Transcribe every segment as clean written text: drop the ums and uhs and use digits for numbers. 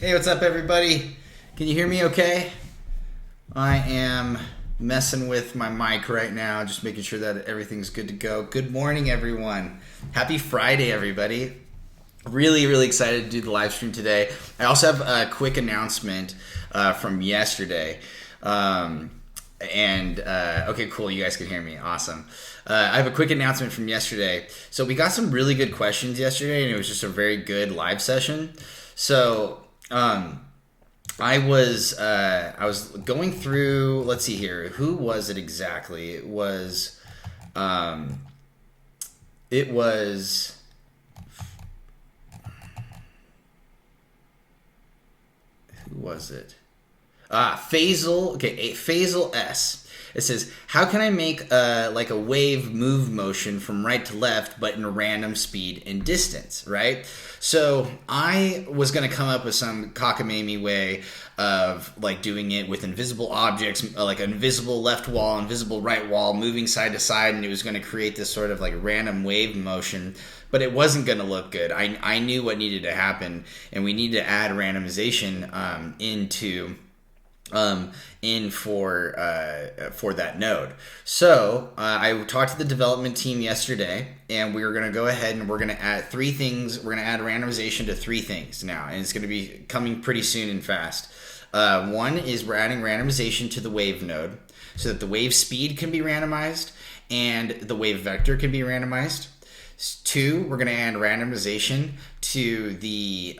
Hey, what's up, everybody? Can you hear me okay? I am messing with my mic right now, just making sure that everything's good to go. Good morning, everyone. Happy Friday, everybody. Really, really excited to do the live stream today. I also have a quick announcement from yesterday. Okay, cool. You guys can hear me. Awesome. I have a quick announcement from yesterday. So we got some really good questions yesterday, and it was just a very good live session. So I was going through. Let's see here. Who was it exactly? It was. Who was it? Faisal. Okay, Faisal S. It says, how can I make like a wave move motion from right to left, but in a random speed and distance, right? So I was going to come up with some cockamamie way of like doing it with invisible objects, like an invisible left wall, invisible right wall, moving side to side, and it was going to create this sort of like random wave motion, but it wasn't going to look good. I knew what needed to happen, and we needed to add randomization for that node. So I talked to the development team yesterday, and we were going to go ahead and we're going to add three things. We're going to add randomization to three things now, and it's going to be coming pretty soon and fast. One is we're adding randomization to the wave node so that the wave speed can be randomized and the wave vector can be randomized. Two, we're going to add randomization to the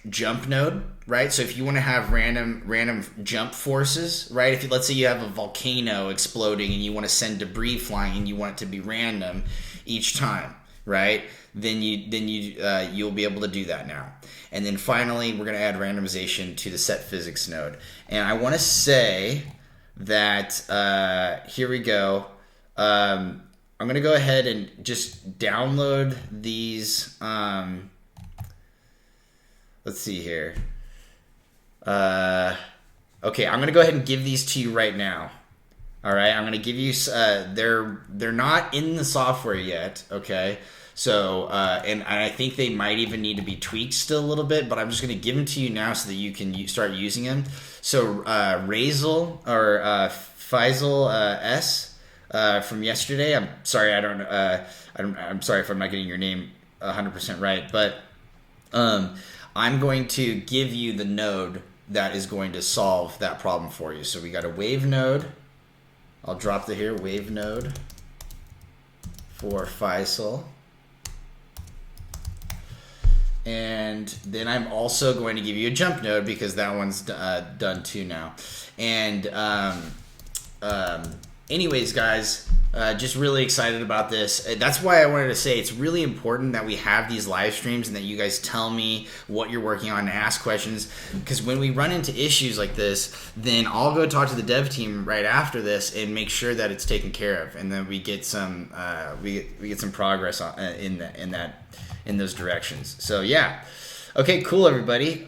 jump node, right? So if you want to have random jump forces, right? If let's say you have a volcano exploding and you want to send debris flying and you want it to be random each time, right? Then you'll be able to do that now. And then finally, we're going to add randomization to the set physics node. And I want to say that here we go. I'm going to go ahead and just download these. Let's see here. Okay, I'm gonna go ahead and give these to you right now. All right, I'm gonna give you. They're not in the software yet. Okay, so and I think they might even need to be tweaked still a little bit. But I'm just gonna give them to you now so that you can start using them. So Faisal S from yesterday. I'm sorry, I'm sorry if I'm not getting your name 100% right, but I'm going to give you the node that is going to solve that problem for you. So we got a wave node. I'll drop the here, wave node for Faisal. And then I'm also going to give you a jump node because that one's done too now. And anyways, guys, just really excited about this. That's why I wanted to say it's really important that we have these live streams and that you guys tell me what you're working on and ask questions, because when we run into issues like this, then I'll go talk to the dev team right after this and make sure that it's taken care of, and then we get some we get some progress in those directions. So yeah, okay, cool, everybody.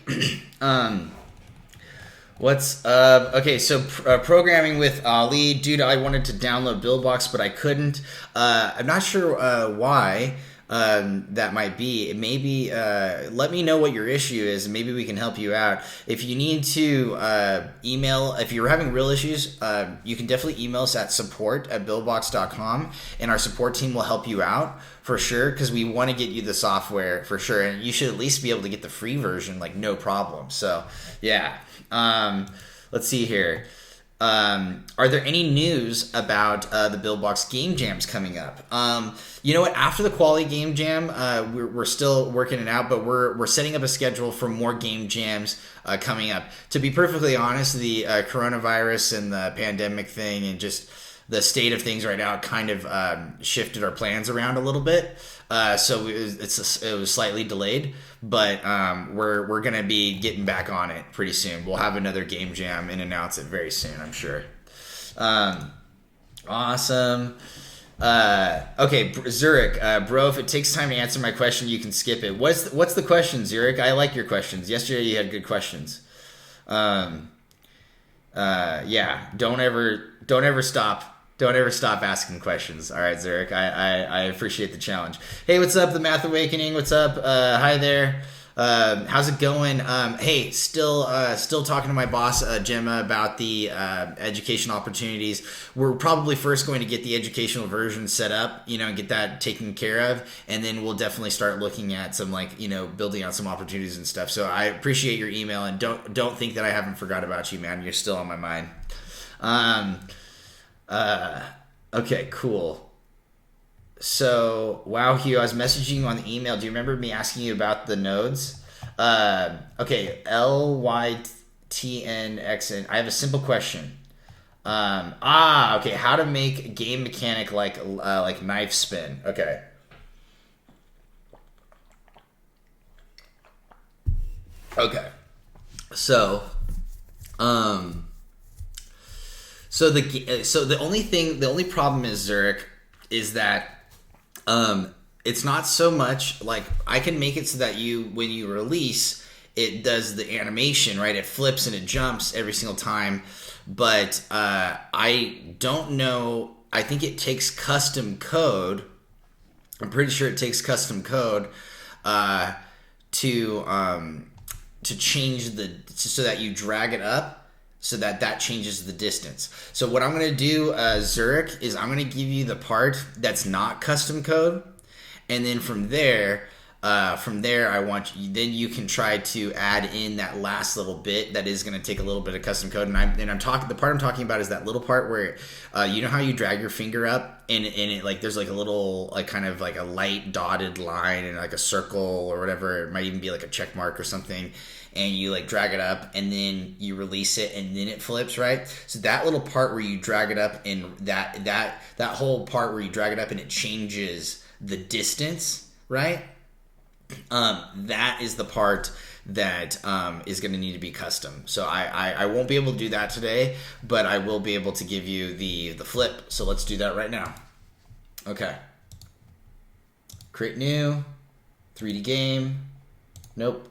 What's up? Okay, so programming with Ali. Dude, I wanted to download Buildbox, but I couldn't. I'm not sure why that might be. Maybe let me know what your issue is, and maybe we can help you out. If you need to email, if you're having real issues, you can definitely email us at support@buildbox.com, and our support team will help you out for sure, because we want to get you the software for sure, and you should at least be able to get the free version, like no problem. So yeah. Let's see here. Are there any news about the Buildbox game jams coming up? You know what? After the quality game jam, we're still working it out, but we're setting up a schedule for more game jams coming up. To be perfectly honest, the coronavirus and the pandemic thing and just the state of things right now kind of shifted our plans around a little bit. So it was slightly delayed, but we're gonna be getting back on it pretty soon. We'll have another game jam and announce it very soon, I'm sure. Awesome. Okay, Zurich, bro, if it takes time to answer my question, you can skip it. What's the question, Zurich? I like your questions. Yesterday you had good questions. Yeah, don't ever stop asking questions. All right, Zurich, I appreciate the challenge. Hey, what's up, the Math Awakening? What's up? Hi there. How's it going? Hey, still talking to my boss, Gemma, about the education opportunities. We're probably first going to get the educational version set up, and get that taken care of, and then we'll definitely start looking at some building out some opportunities and stuff. So I appreciate your email, and don't think that I haven't forgot about you, man. You're still on my mind. Okay, cool. So, wow, Hugh, I was messaging you on the email. Do you remember me asking you about the nodes? Okay, LYTNXN. I have a simple question. Okay, how to make a game mechanic like knife spin. Okay. Okay. So, the only problem is, Zurich, is that it's not so much like I can make it so that when you release, it does the animation, right? It flips and it jumps every single time. But I don't know. I think it takes custom code. I'm pretty sure it takes custom code to change so that you drag it up, so that changes the distance. So what I'm going to do, Zurich, is I'm going to give you the part that's not custom code, and then from there, I want you. Then you can try to add in that last little bit that is going to take a little bit of custom code. And I'm talking. The part I'm talking about is that little part where, you know how you drag your finger up and it there's a little kind of a light dotted line and a circle or whatever. It might even be a check mark or something. And you drag it up and then you release it and then it flips, right? So that little part where you drag it up and that whole part where you drag it up and it changes the distance, right? That is the part that is going to need to be custom. So I won't be able to do that today, but I will be able to give you the flip. So let's do that right now. Okay. Create new, 3D game. Nope.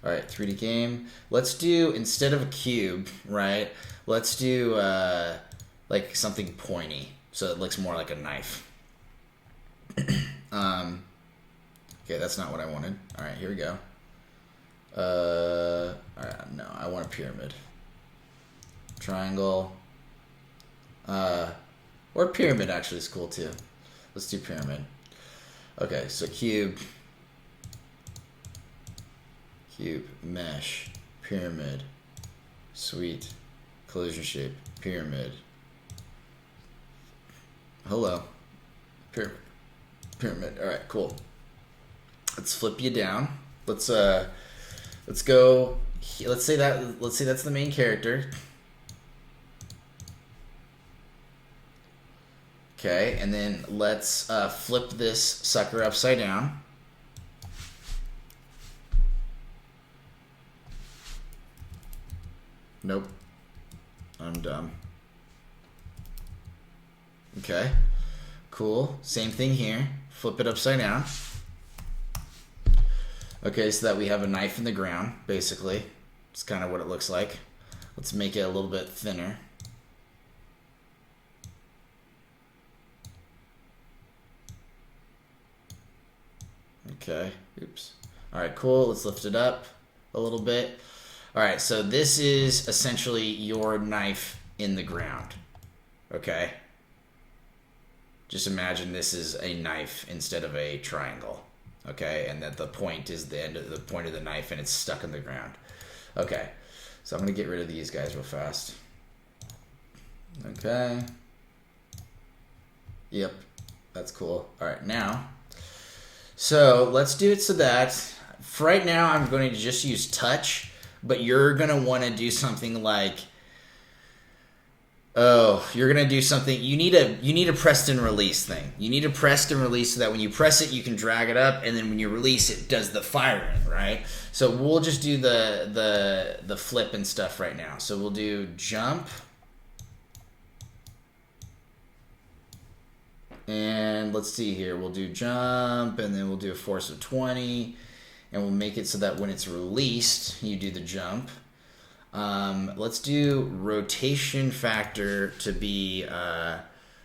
All right, 3D game. Let's do, instead of a cube, right? Let's do something pointy, so it looks more like a knife. Okay, that's not what I wanted. All right, here we go. All right, no, I want a pyramid. Triangle. Or pyramid actually is cool too. Let's do pyramid. Okay, so cube. Cube, mesh, pyramid, sweet, collision shape, pyramid. Hello, pyramid. All right, cool. Let's flip you down. Let's go. Let's say that's the main character. Okay, and then let's flip this sucker upside down. Nope. I'm dumb. Okay. Cool. Same thing here. Flip it upside down. Okay, so that we have a knife in the ground, basically. It's kind of what it looks like. Let's make it a little bit thinner. Okay. Oops. All right, cool. Let's lift it up a little bit. All right, so this is essentially your knife in the ground, okay? Just imagine this is a knife instead of a triangle, okay? And that the point is the end of the point of the knife and it's stuck in the ground. Okay, so I'm gonna get rid of these guys real fast. Okay. Yep, that's cool. All right, now, so let's do it so that, for right now, I'm going to just use touch. But you're going to want to do something like, you're going to do something, you need a pressed and release thing. You need a pressed and release so that when you press it, you can drag it up, and then when you release it, does the firing, right? So we'll just do the flip and stuff right now. So we'll do jump. And let's see here, we'll do jump, and then we'll do a force of 20. And we'll make it so that when it's released, you do the jump. Let's do rotation factor to be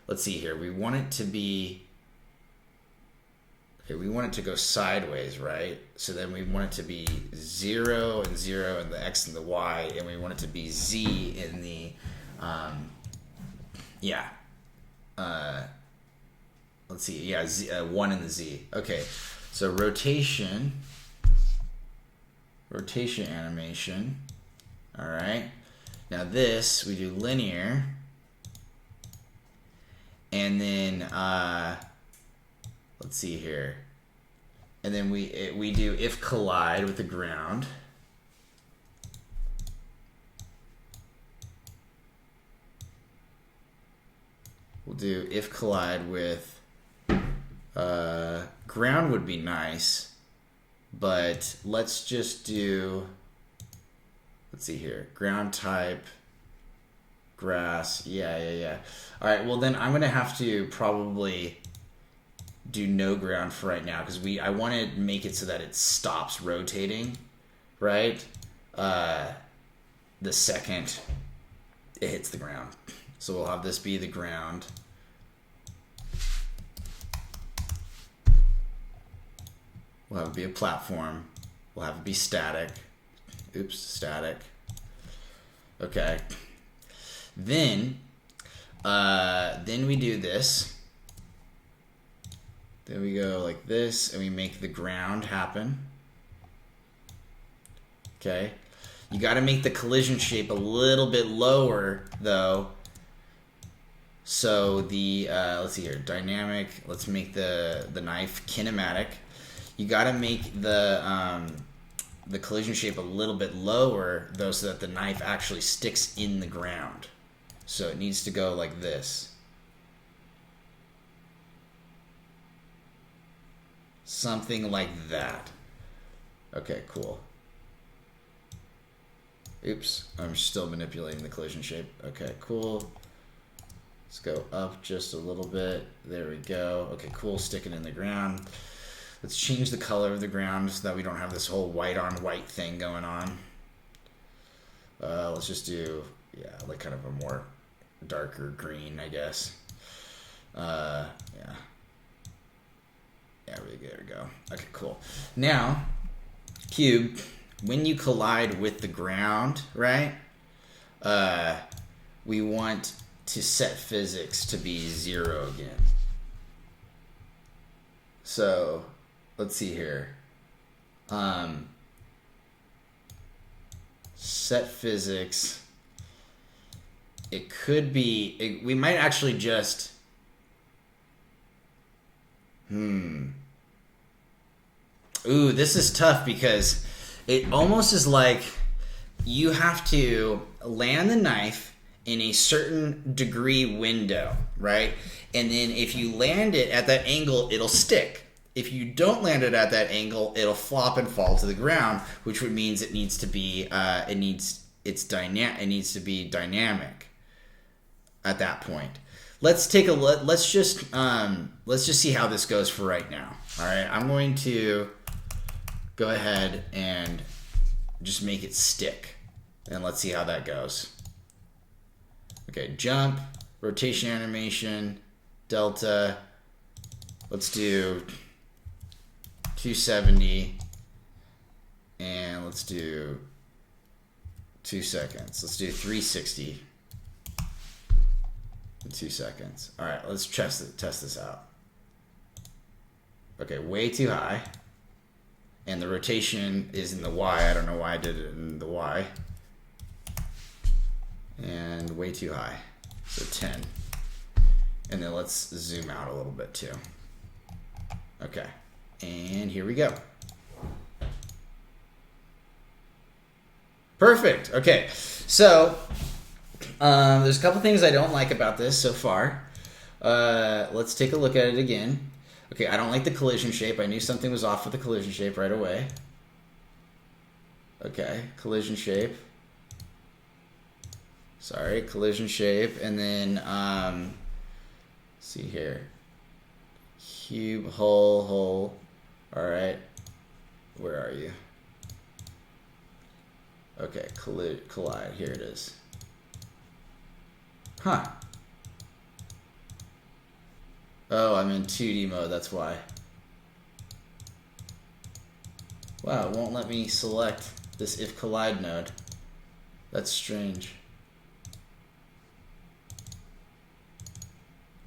let's see here. We want it to be, okay, we want it to go sideways, right? So then we want it to be 0 and 0 and the X and the Y, and we want it to be Z in the, let's see, yeah, Z, 1 in the Z. Okay, so rotation animation. All right. Now this, we do linear. And then, let's see here. And then we do if collide with the ground. We'll do if collide with ground would be nice, but let's just do, let's see here, ground type, grass, yeah. All right, well then I'm gonna have to probably do no ground for right now because I want to make it so that it stops rotating, right? The second it hits the ground. So we'll have this be the ground. We'll have it be a platform. We'll have it be static. Oops, static. Okay. Then we do this. Then we go like this, and we make the ground happen. Okay. You got to make the collision shape a little bit lower, though. So the let's see here, dynamic. Let's make the knife kinematic. You got to make the collision shape a little bit lower, though, so that the knife actually sticks in the ground. So it needs to go like this. Something like that. Okay, cool. Oops, I'm still manipulating the collision shape. Okay, cool. Let's go up just a little bit. There we go. Okay, cool, stick it in the ground. Let's change the color of the ground so that we don't have this whole white on white thing going on. Let's just do, yeah, like kind of a more darker green, I guess. Yeah. Yeah, there we go. Okay, cool. Now, cube, when you collide with the ground, right? We want to set physics to be 0 again. So, let's see here. Set physics. It could be, we might actually just, Ooh, this is tough because it almost is like you have to land the knife in a certain degree window, right? And then if you land it at that angle, it'll stick. If you don't land it at that angle, it'll flop and fall to the ground, which would means it needs to be it needs to be dynamic at that point. Let's take a look. Let's just see how this goes for right now. All right, I'm going to go ahead and just make it stick, and let's see how that goes. Okay, jump, rotation animation, delta. Let's do 270, and let's do 2 seconds. Let's do 360 in 2 seconds. All right, let's test this out. Okay, way too high, and the rotation is in the Y. I don't know why I did it in the Y. And way too high, so 10. And then let's zoom out a little bit too. Okay, and here we go. Perfect. Okay, so there's a couple things I don't like about this so far. Let's take a look at it again. Okay, I don't like the collision shape. I knew something was off with the collision shape right away. Okay, collision shape. Sorry, collision shape. And then, see here. Cube, hole. All right. Where are you? Okay, collide. Here it is. Huh. Oh, I'm in 2D mode, that's why. Wow, it won't let me select this if collide node. That's strange.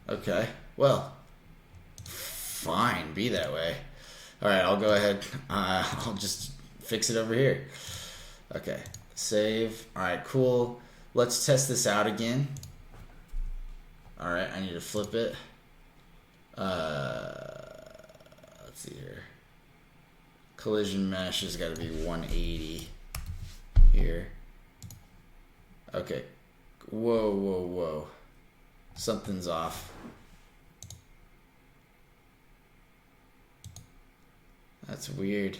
Okay, well, fine, be that way. Alright, I'll go ahead. I'll just fix it over here. Okay, save. Alright, cool. Let's test this out again. Alright, I need to flip it. Let's see here. Collision mesh has got to be 180 here. Okay. Whoa, whoa, whoa. Something's off. That's weird.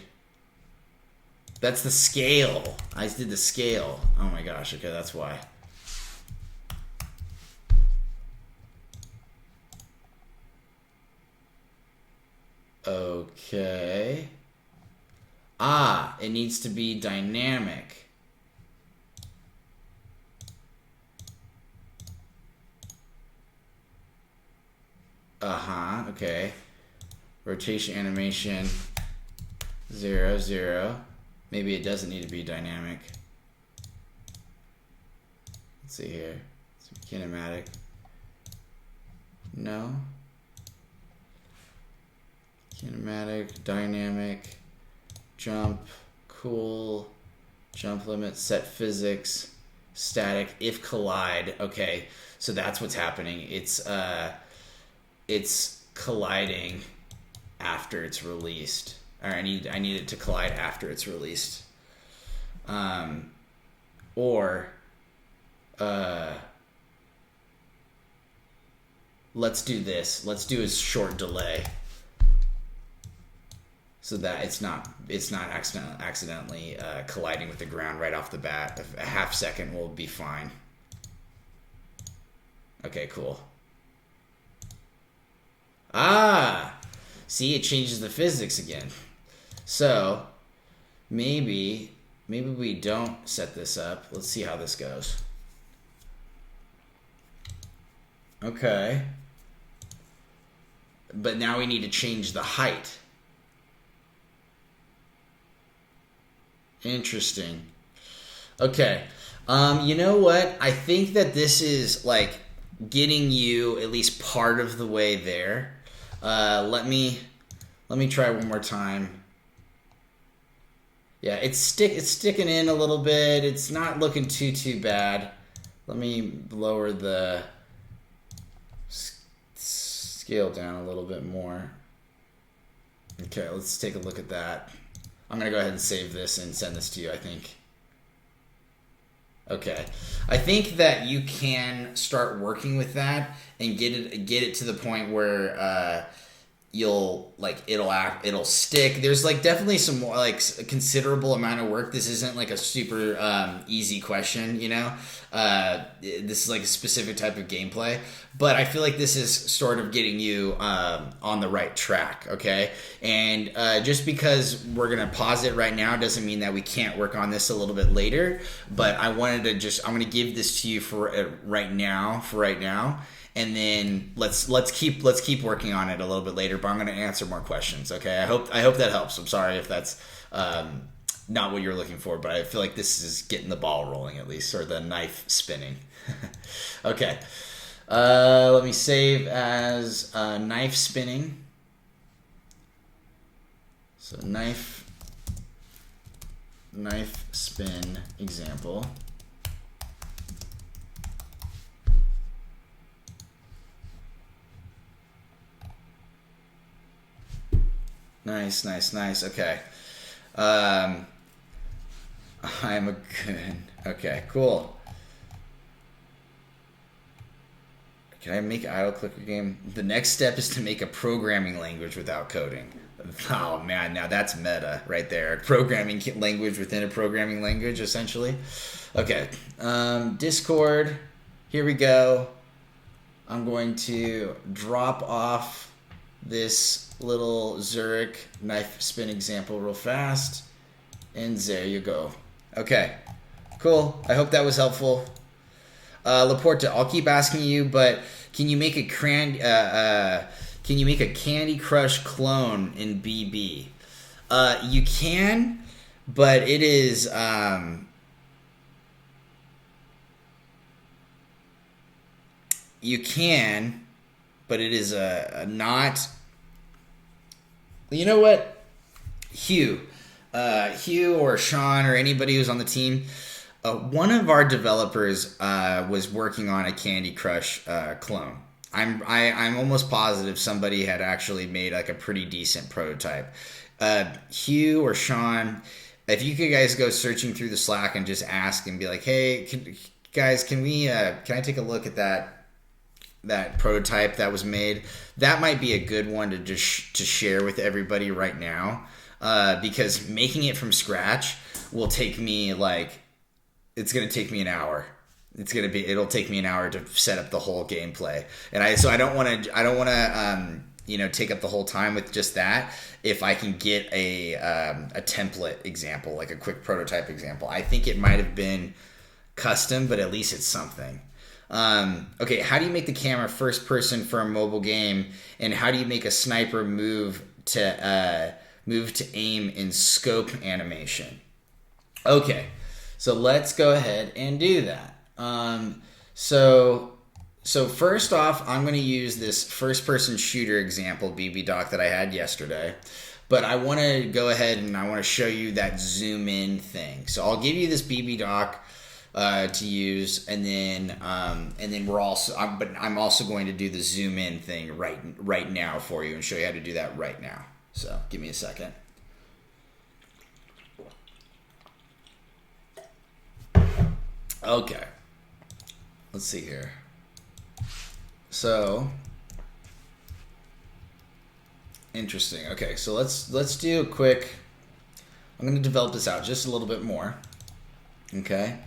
That's the scale. I did the scale. Oh my gosh. Okay, that's why. Okay. Ah, it needs to be dynamic. Uh-huh, okay. Rotation animation 0, 0. Maybe it doesn't need to be dynamic. Let's see here. It's kinematic. No. Kinematic, dynamic, jump, cool, jump limit, set physics, static, if collide. Okay, so that's what's happening. It's colliding after it's released. Or I need it to collide after it's released. Let's do this. Let's do a short delay, so that it's not accidentally colliding with the ground right off the bat. A half second will be fine. Okay, cool. Ah, see, it changes the physics again. So maybe we don't set this up. Let's see how this goes. Okay. But now we need to change the height. Interesting. Okay. You know what? I think that this is like getting you at least part of the way there. Let me try one more time. Yeah, it's sticking in a little bit. It's not looking too bad. Let me lower the scale down a little bit more. Okay, let's take a look at that. I'm gonna go ahead and save this and send this to you, I think. Okay, I think that you can start working with that and get it to the point where it'll stick. There's like definitely some more, like a considerable amount of work. This isn't like a super easy question, you know. This is like a specific type of gameplay, but I feel like this is sort of getting you on the right track, okay? And just because we're gonna pause it right now doesn't mean that we can't work on this a little bit later. But I'm gonna give this to you for right now. And then let's keep working on it a little bit later. But I'm going to answer more questions. Okay, I hope that helps. I'm sorry if that's not what you're looking for, but I feel like this is getting the ball rolling at least, or the knife spinning. Okay, let me save as knife spinning. So knife spin example. Nice. Okay. I'm a good. Okay, cool. Can I make idle clicker game? The next step is to make a programming language without coding. Oh man, now that's meta right there. Programming language within a programming language, essentially. Okay. Discord. Here we go. I'm going to drop off this little Zurich knife spin example real fast, and there you go. Okay, cool. I hope that was helpful. Laporta, I'll keep asking you, but can you make a can you make a Candy Crush clone in BB? You can, but it is you can, but it is not. You know what, Hugh or Sean or anybody who's on the team, one of our developers was working on a Candy Crush clone. I'm almost positive somebody had actually made like a pretty decent prototype. Hugh or Sean, if you could guys go searching through the Slack and just ask and be like, hey, guys, can I take a look at that prototype that was made? That might be a good one to just to share with everybody right now, because making it from scratch will take me it's going to take me an hour. It'll take me an hour to set up the whole gameplay, and I don't want to take up the whole time with just that. If I can get a template example, like a quick prototype example, I think it might have been custom, but at least it's something. Okay, how do you make the camera first person for a mobile game, and how do you make a sniper move to aim in scope animation? Okay, so let's go ahead and do that. So first off, I'm going to use this first-person shooter example BB doc that I had yesterday, but I want to go ahead and I want to show you that zoom in thing. So I'll give you this BB doc to use, and then I'm also going to do the zoom in thing right now for you and show you how to do that right now. So give me a second. Okay. Let's see here. So interesting. Okay, so let's do a quick. I'm going to develop this out just a little bit more. Okay.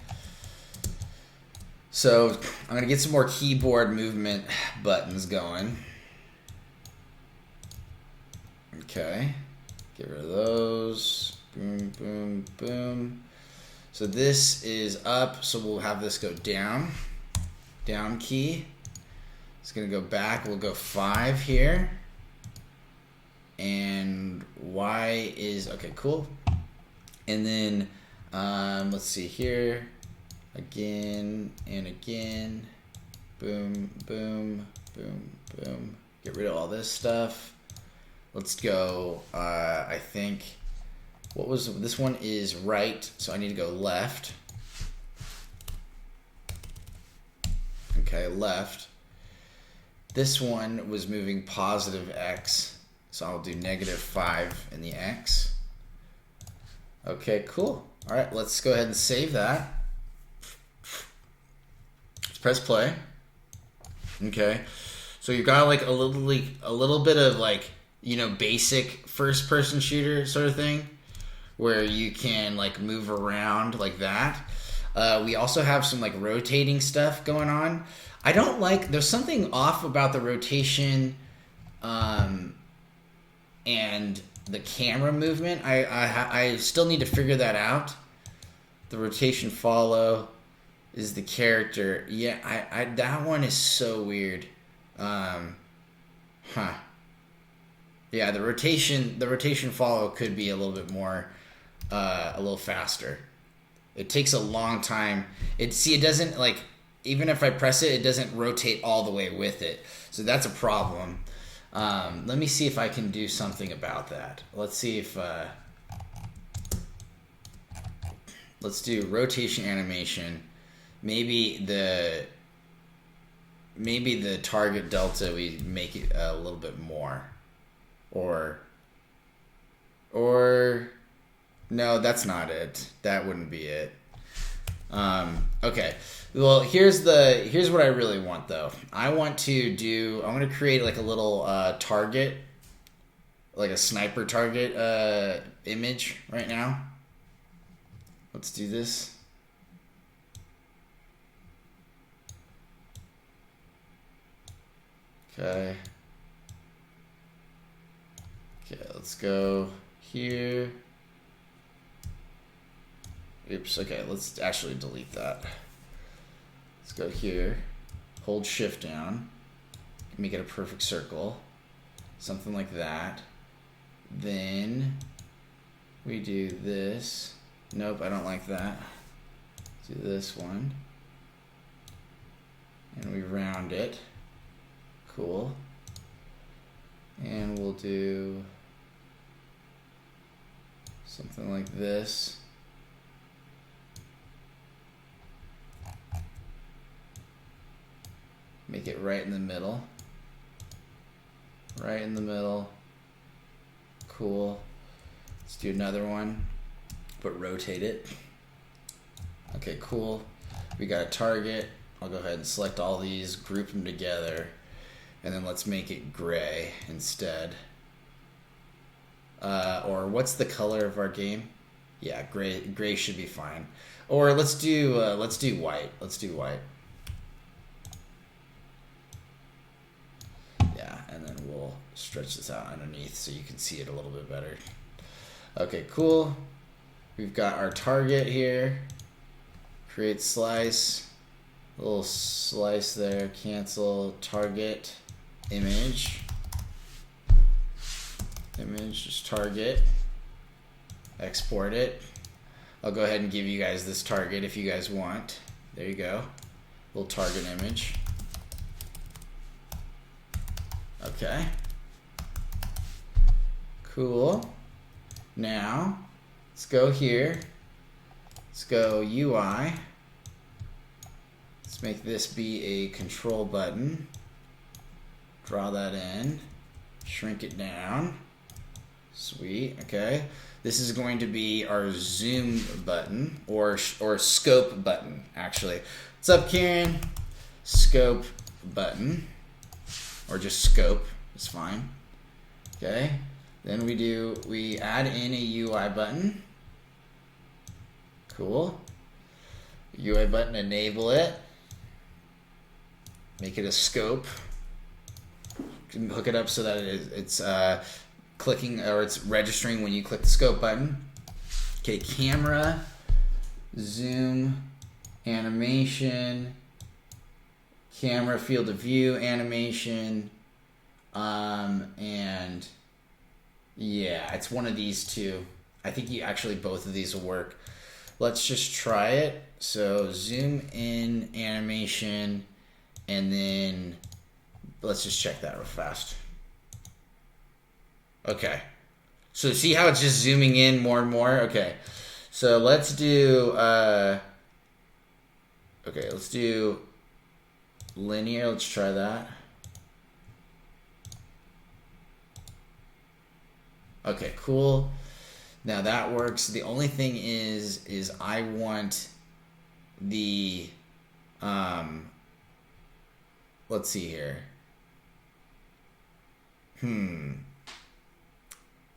So I'm going to get some more keyboard movement buttons going. Okay. Get rid of those. Boom, boom, boom. So this is up, so we'll have this go down. Down key. It's going to go back. We'll go 5 here. And Y is, okay, cool. And then, let's see here. Again and again. Boom, boom, boom, boom. Get rid of all this stuff. Let's go, I think, this one is right, so I need to go left. Okay, left. This one was moving positive X, so I'll do -5 in the X. Okay, cool. All right, let's go ahead and save that. Let's press play. Okay, so you've got like a little bit of like, basic first-person shooter sort of thing, where you can like move around like that. We also have some like rotating stuff going on. I don't like, there's something off about the rotation and the camera movement. I still need to figure that out. The rotation follow is the character. Yeah, I that one is so weird. Yeah, the rotation follow could be a little bit more, a little faster. It takes a long time. It doesn't like, even if I press it, it doesn't rotate all the way with it. So that's a problem. Let me see if I can do something about that. Let's see if, let's do rotation animation. Maybe the target delta, we make it a little bit more. Or no, that's not it. That wouldn't be it. Okay. Well, here's what I really want though. I want to create like a little target, like a sniper target image right now. Let's do this. Okay. Okay, let's go here. Oops, okay, let's actually delete that. Let's go here, hold shift down, make it a perfect circle. something like that. Then we do this. Nope, I don't like that. Do this one. And we round it. Cool. And we'll do something like this. Make it right in the middle. Right in the middle. Cool. Let's do another one, but rotate it. Okay, cool. We got a target. I'll go ahead and select all these, group them together, and then let's make it gray instead. Or what's the color of our game? Yeah, gray. Gray should be fine. Or let's do white. Let's do white. Yeah, and then we'll stretch this out underneath so you can see it a little bit better. Okay, cool. We've got our target here. Create slice. A little slice there. Cancel target. Image. Image, just target. Export it. I'll go ahead and give you guys this target if you guys want. There you go. Little target image. Okay. Cool. Now, let's go here. Let's go UI. Let's make this be a control button. Draw that in. Shrink it down. Sweet. Okay. This is going to be our zoom button or scope button, actually. What's up, Kieran? Scope button. Or just scope. It's fine. Okay. Then we add in a UI button. Cool. UI button, enable it. Make it a scope. Hook it up so that it's clicking, or it's registering when you click the scope button. Okay, camera, zoom, animation, camera field of view, animation, and yeah, it's one of these two. I think actually both of these will work. Let's just try it. So zoom in, animation, and then let's just check that real fast. Okay. So see how it's just zooming in more and more? Okay. So let's do let's do linear. Let's try that. Okay, cool. Now that works. The only thing is I want the let's see here.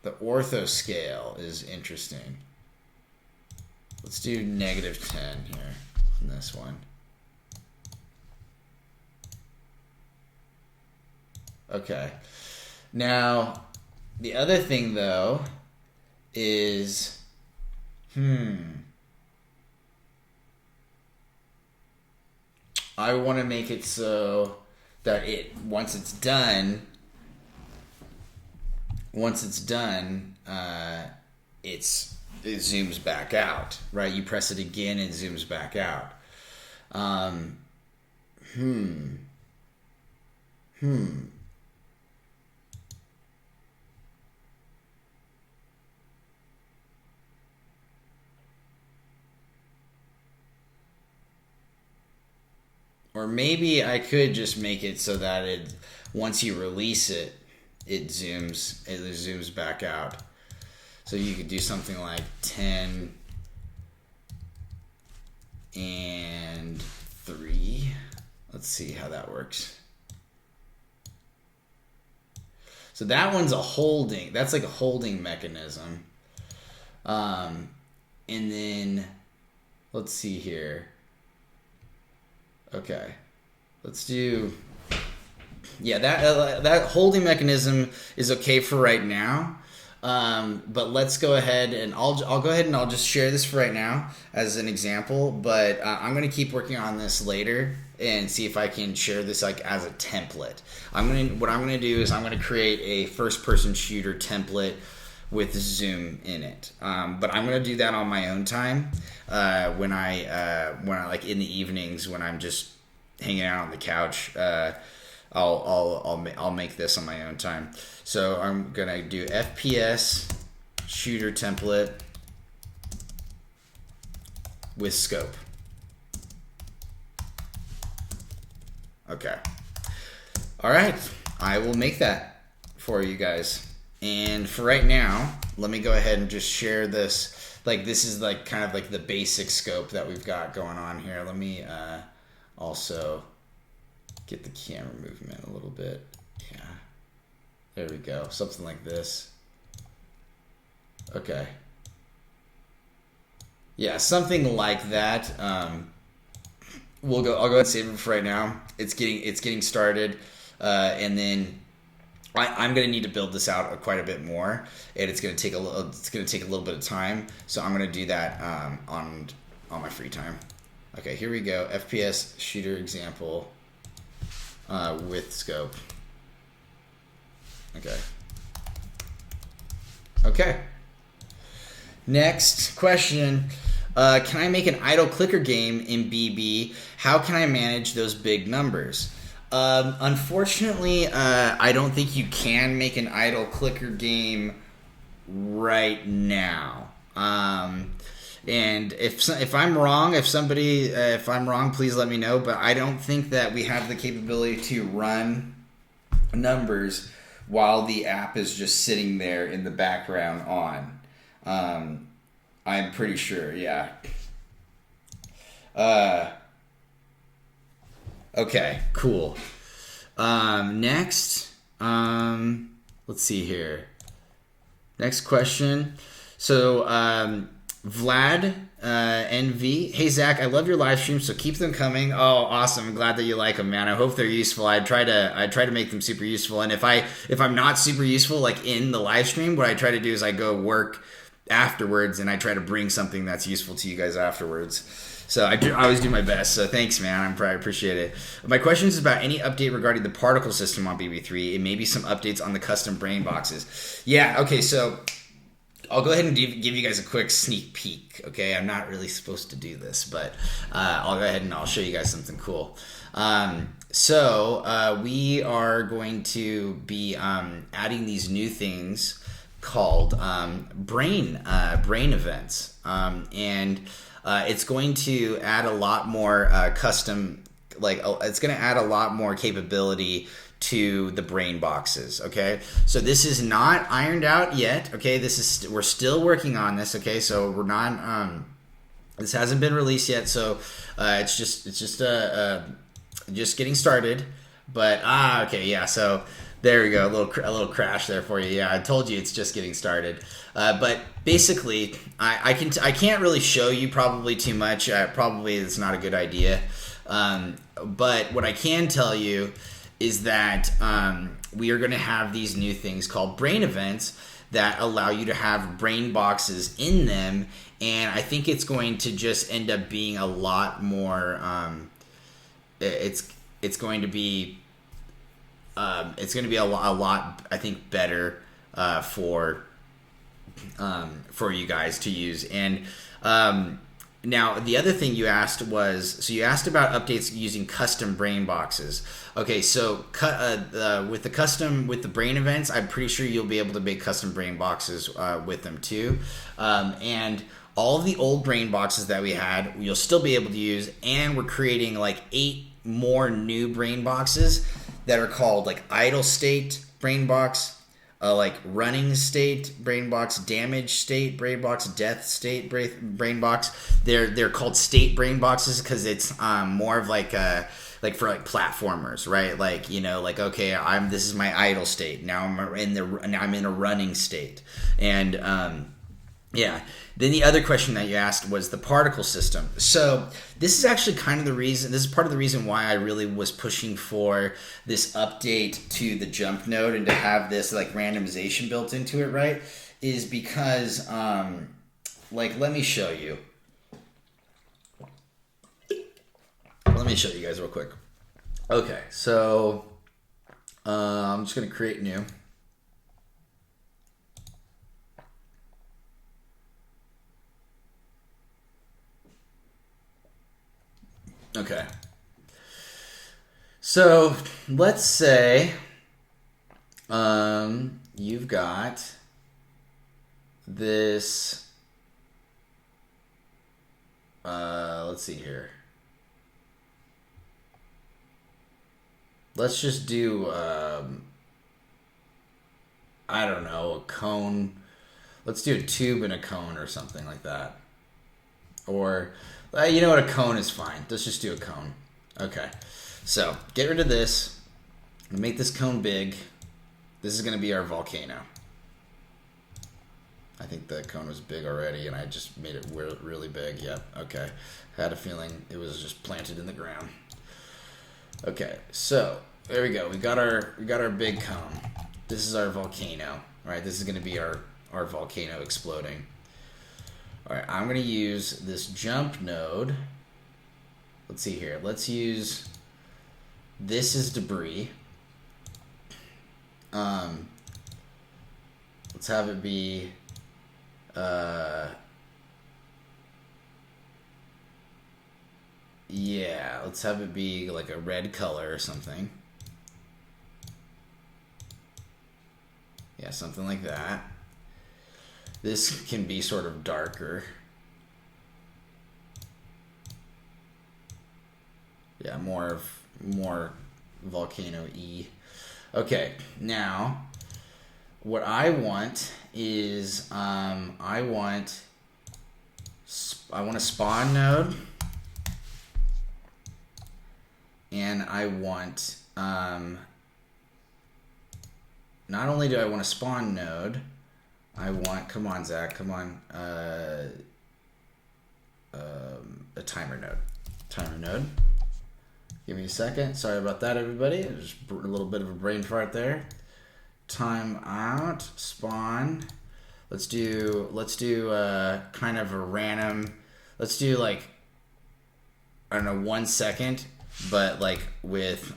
The ortho scale is interesting. Let's do -10 here on this one. Okay. Now, the other thing though is I want to make it so that once it's done, it zooms back out, right? You press it again and it zooms back out. Or maybe I could just make it so that once you release it, it zooms back out. So you could do something like 10 and 3. Let's see how that works. So that one's that's like a holding mechanism. And then let's see here. Okay, let's do, yeah, that holding mechanism is okay for right now. But let's go ahead and I'll go ahead and I'll just share this for right now as an example. But I'm gonna keep working on this later and see if I can share this like as a template. What I'm gonna do is I'm gonna create a first-person shooter template with Zoom in it. But I'm gonna do that on my own time when I like in the evenings when I'm just hanging out on the couch. I'll make this on my own time. So I'm gonna do FPS shooter template with scope. Okay. All right. I will make that for you guys. And for right now, let me go ahead and just share this. Like this is like kind of like the basic scope that we've got going on here. Let me also get the camera movement a little bit. Yeah. There we go. Something like this. Okay. Yeah, something like that. I'll go ahead and save it for right now. It's getting started. And then I'm gonna need to build this out quite a bit more, and it's gonna take a little bit of time. So I'm gonna do that on my free time. Okay, here we go. FPS shooter example with scope. Okay. Okay. Next question. Can I make an idle clicker game in BB? How can I manage those big numbers? Unfortunately, I don't think you can make an idle clicker game right now. And if I'm wrong, if I'm wrong, please let me know. But I don't think that we have the capability to run numbers while the app is just sitting there in the background on. I'm pretty sure, yeah. Okay, cool. Next, let's see here. Next question. So, Vlad, NV. Hey, Zach, I love your live streams, so keep them coming. Oh, awesome. I'm glad that you like them, man. I hope they're useful. I try to make them super useful. And if I'm not super useful, like in the live stream, what I try to do is I go work afterwards and I try to bring something that's useful to you guys afterwards. So I always do my best. So thanks, man. I appreciate it. My question is about any update regarding the particle system on BB3 and maybe some updates on the custom brain boxes. Yeah, okay, so I'll go ahead and give you guys a quick sneak peek, okay? I'm not really supposed to do this, but I'll go ahead and I'll show you guys something cool. So we are going to be adding these new things called brain events, and it's going to add a lot more custom, it's going to add a lot more capability to the brain boxes. Okay, so this is not ironed out yet. Okay, we're still working on this. Okay, so we're not this hasn't been released yet, so it's just getting started. But okay, yeah, so there we go, a little crash there for you. Yeah, I told you it's just getting started. But basically, I can't really show you probably too much. Probably it's not a good idea. But what I can tell you is that we are going to have these new things called brain events that allow you to have brain boxes in them, and I think it's going to just end up being a lot more. It's going to be a lot, I think, better for you guys to use. And now the other thing you asked was, you asked about updates using custom brain boxes. Okay, so with the brain events, I'm pretty sure you'll be able to make custom brain boxes with them too. And all of the old brain boxes that we had, you'll still be able to use, and we're creating like 8 more new brain boxes that are called like idle state brain box, like running state brain box, damage state brain box, death state brain box. They're called state brain boxes because it's more of like for like platformers, right? Like, you know, like, okay, this is my idle state. Now I'm in a running state, and Yeah. Then the other question that you asked was the particle system. So this is actually kind of the reason, this is part of the reason why I really was pushing for this update to the jump node and to have this like randomization built into it, right? Is because, like, let me show you. Let me show you guys real quick. Okay, so I'm just going to create new. Okay. So let's say you've got this. Let's see here. Let's just do I don't know, a cone. Let's do a tube and a cone or something like that. Or you know what, a cone is fine. Let's just do a cone. Okay. So get rid of this. Make this cone big. This is going to be our volcano. I think the cone was big already, and I just made it really big. Yep. Okay. Had a feeling it was just planted in the ground. Okay. So there we go. We got our big cone. This is our volcano. All right. This is going to be our volcano exploding. All right. I'm going to use this jump node. Let's see here. Let's use. This is debris. Let's have it be yeah, let's have it be like a red color or something. Yeah, something like that. This can be sort of darker. Yeah, more volcano-y. Okay, now what I want is I want a spawn node, and I want not only do I want a spawn node, I want, come on Zach, come on, a timer node. Give me a second. Sorry about that, everybody. Just a little bit of a brain fart there. Time out. Spawn. Let's do kind of a random. Let's do like, I don't know, 1 second, but like with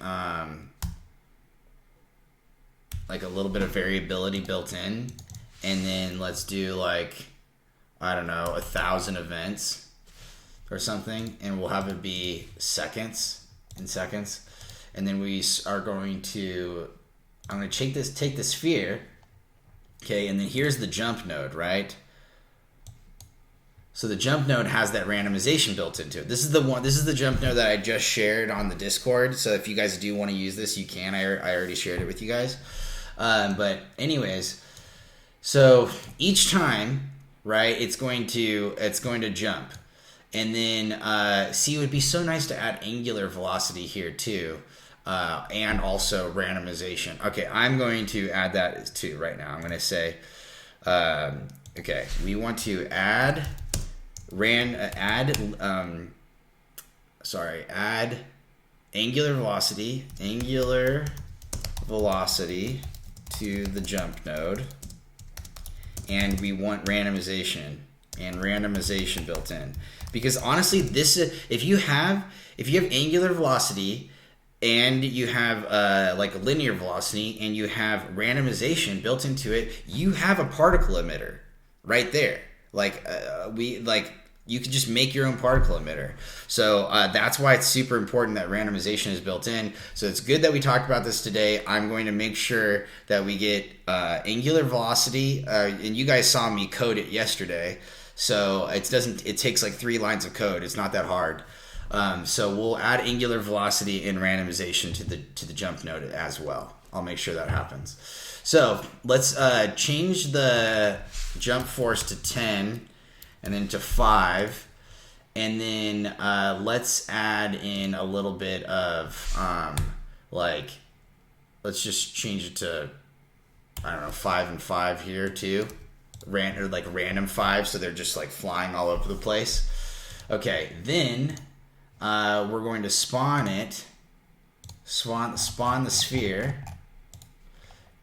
like a little bit of variability built in, and then let's do like, I don't know, 1,000 events or something, and we'll have it be seconds. In seconds, and then we are going to, I'm going to take the sphere, okay, and then here's the jump node, right? So the jump node has that randomization built into it. This is the jump node that I just shared on the Discord, so if you guys do want to use this, you can. I already shared it with you guys. But anyways, so each time, right, it's going to jump. And then, see, it would be so nice to add angular velocity here too, and also randomization. Okay, I'm going to add that too right now. I'm going to say, okay, we want to add angular velocity to the jump node, and we want randomization built in. Because honestly, this if you have angular velocity and you have like a linear velocity and you have randomization built into it, you have a particle emitter right there. You could just make your own particle emitter. So that's why it's super important that randomization is built in. So it's good that we talked about this today. I'm going to make sure that we get angular velocity, and you guys saw me code it yesterday. So it takes like 3 lines of code. It's not that hard. So we'll add angular velocity and randomization to the jump node as well. I'll make sure that happens. So let's change the jump force to 10 and then to 5. And then let's add in a little bit of let's just change it to, I don't know, 5 and 5 here too. random 5, so they're just like flying all over the place. Okay, then we're going to spawn the sphere,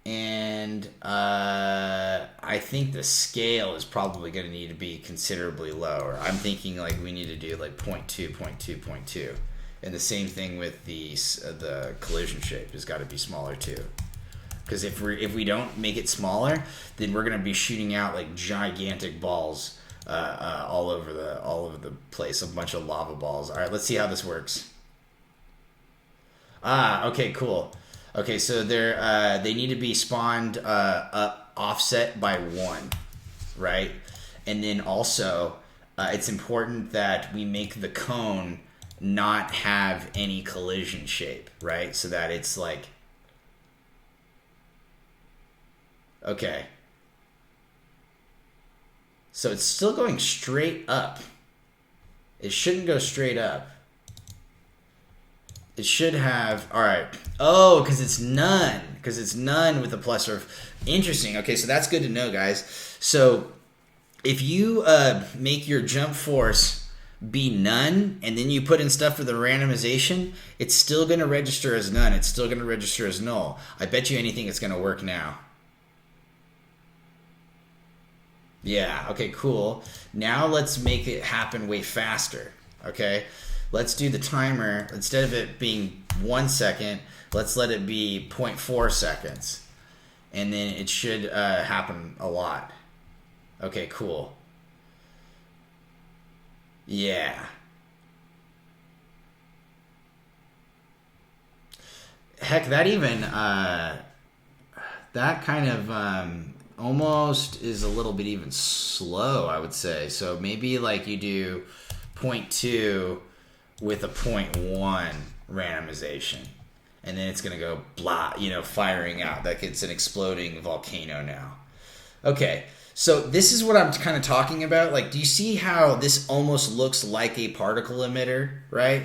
and I think the scale is probably going to need to be considerably lower. I'm thinking like we need to do like 0.2, 0.2, 0.2. And the same thing with the collision shape has got to be smaller too. Because if we don't make it smaller, then we're gonna be shooting out like gigantic balls all over the place, a bunch of lava balls. All right, let's see how this works. Okay, cool. Okay, so they need to be spawned up offset by 1, right? And then also, it's important that we make the cone not have any collision shape, right? So that it's like, okay. So it's still going straight up. It shouldn't go straight up. It should have, all right. Oh, because it's none. Because it's none with a plus or, interesting. Okay, so that's good to know, guys. So if you make your jump force be none, and then you put in stuff for the randomization, it's still going to register as none. It's still going to register as null. I bet you anything it's going to work now. Yeah, okay, cool. Now let's make it happen way faster, okay? Let's do the timer. Instead of it being 1 second, let's let it be 0.4 seconds. And then it should happen a lot. Okay, cool. Yeah. Heck, that even, that kind of almost is a little bit even slow, I would say. So maybe like you do 0.2 with a 0.1 randomization. And then it's going to go blah, firing out. Like it's an exploding volcano now. Okay. So this is what I'm kind of talking about. Like, do you see how this almost looks like a particle emitter, right?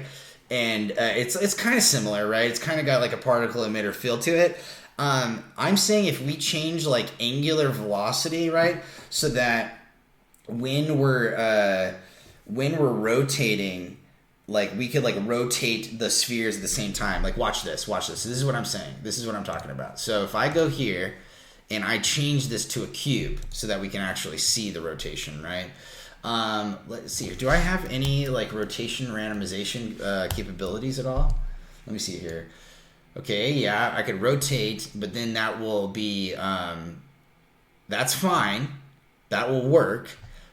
And it's kind of similar, right? It's kind of got like a particle emitter feel to it. I'm saying if we change like angular velocity, right, so that when we're rotating, like we could like rotate the spheres at the same time. Like watch this. So this is what I'm saying. This is what I'm talking about. So if I go here and I change this to a cube so that we can actually see the rotation, right? Let's see. Do I have any like rotation randomization capabilities at all? Let me see here. Okay, yeah, I could rotate, but then that will be, that's fine. That will work.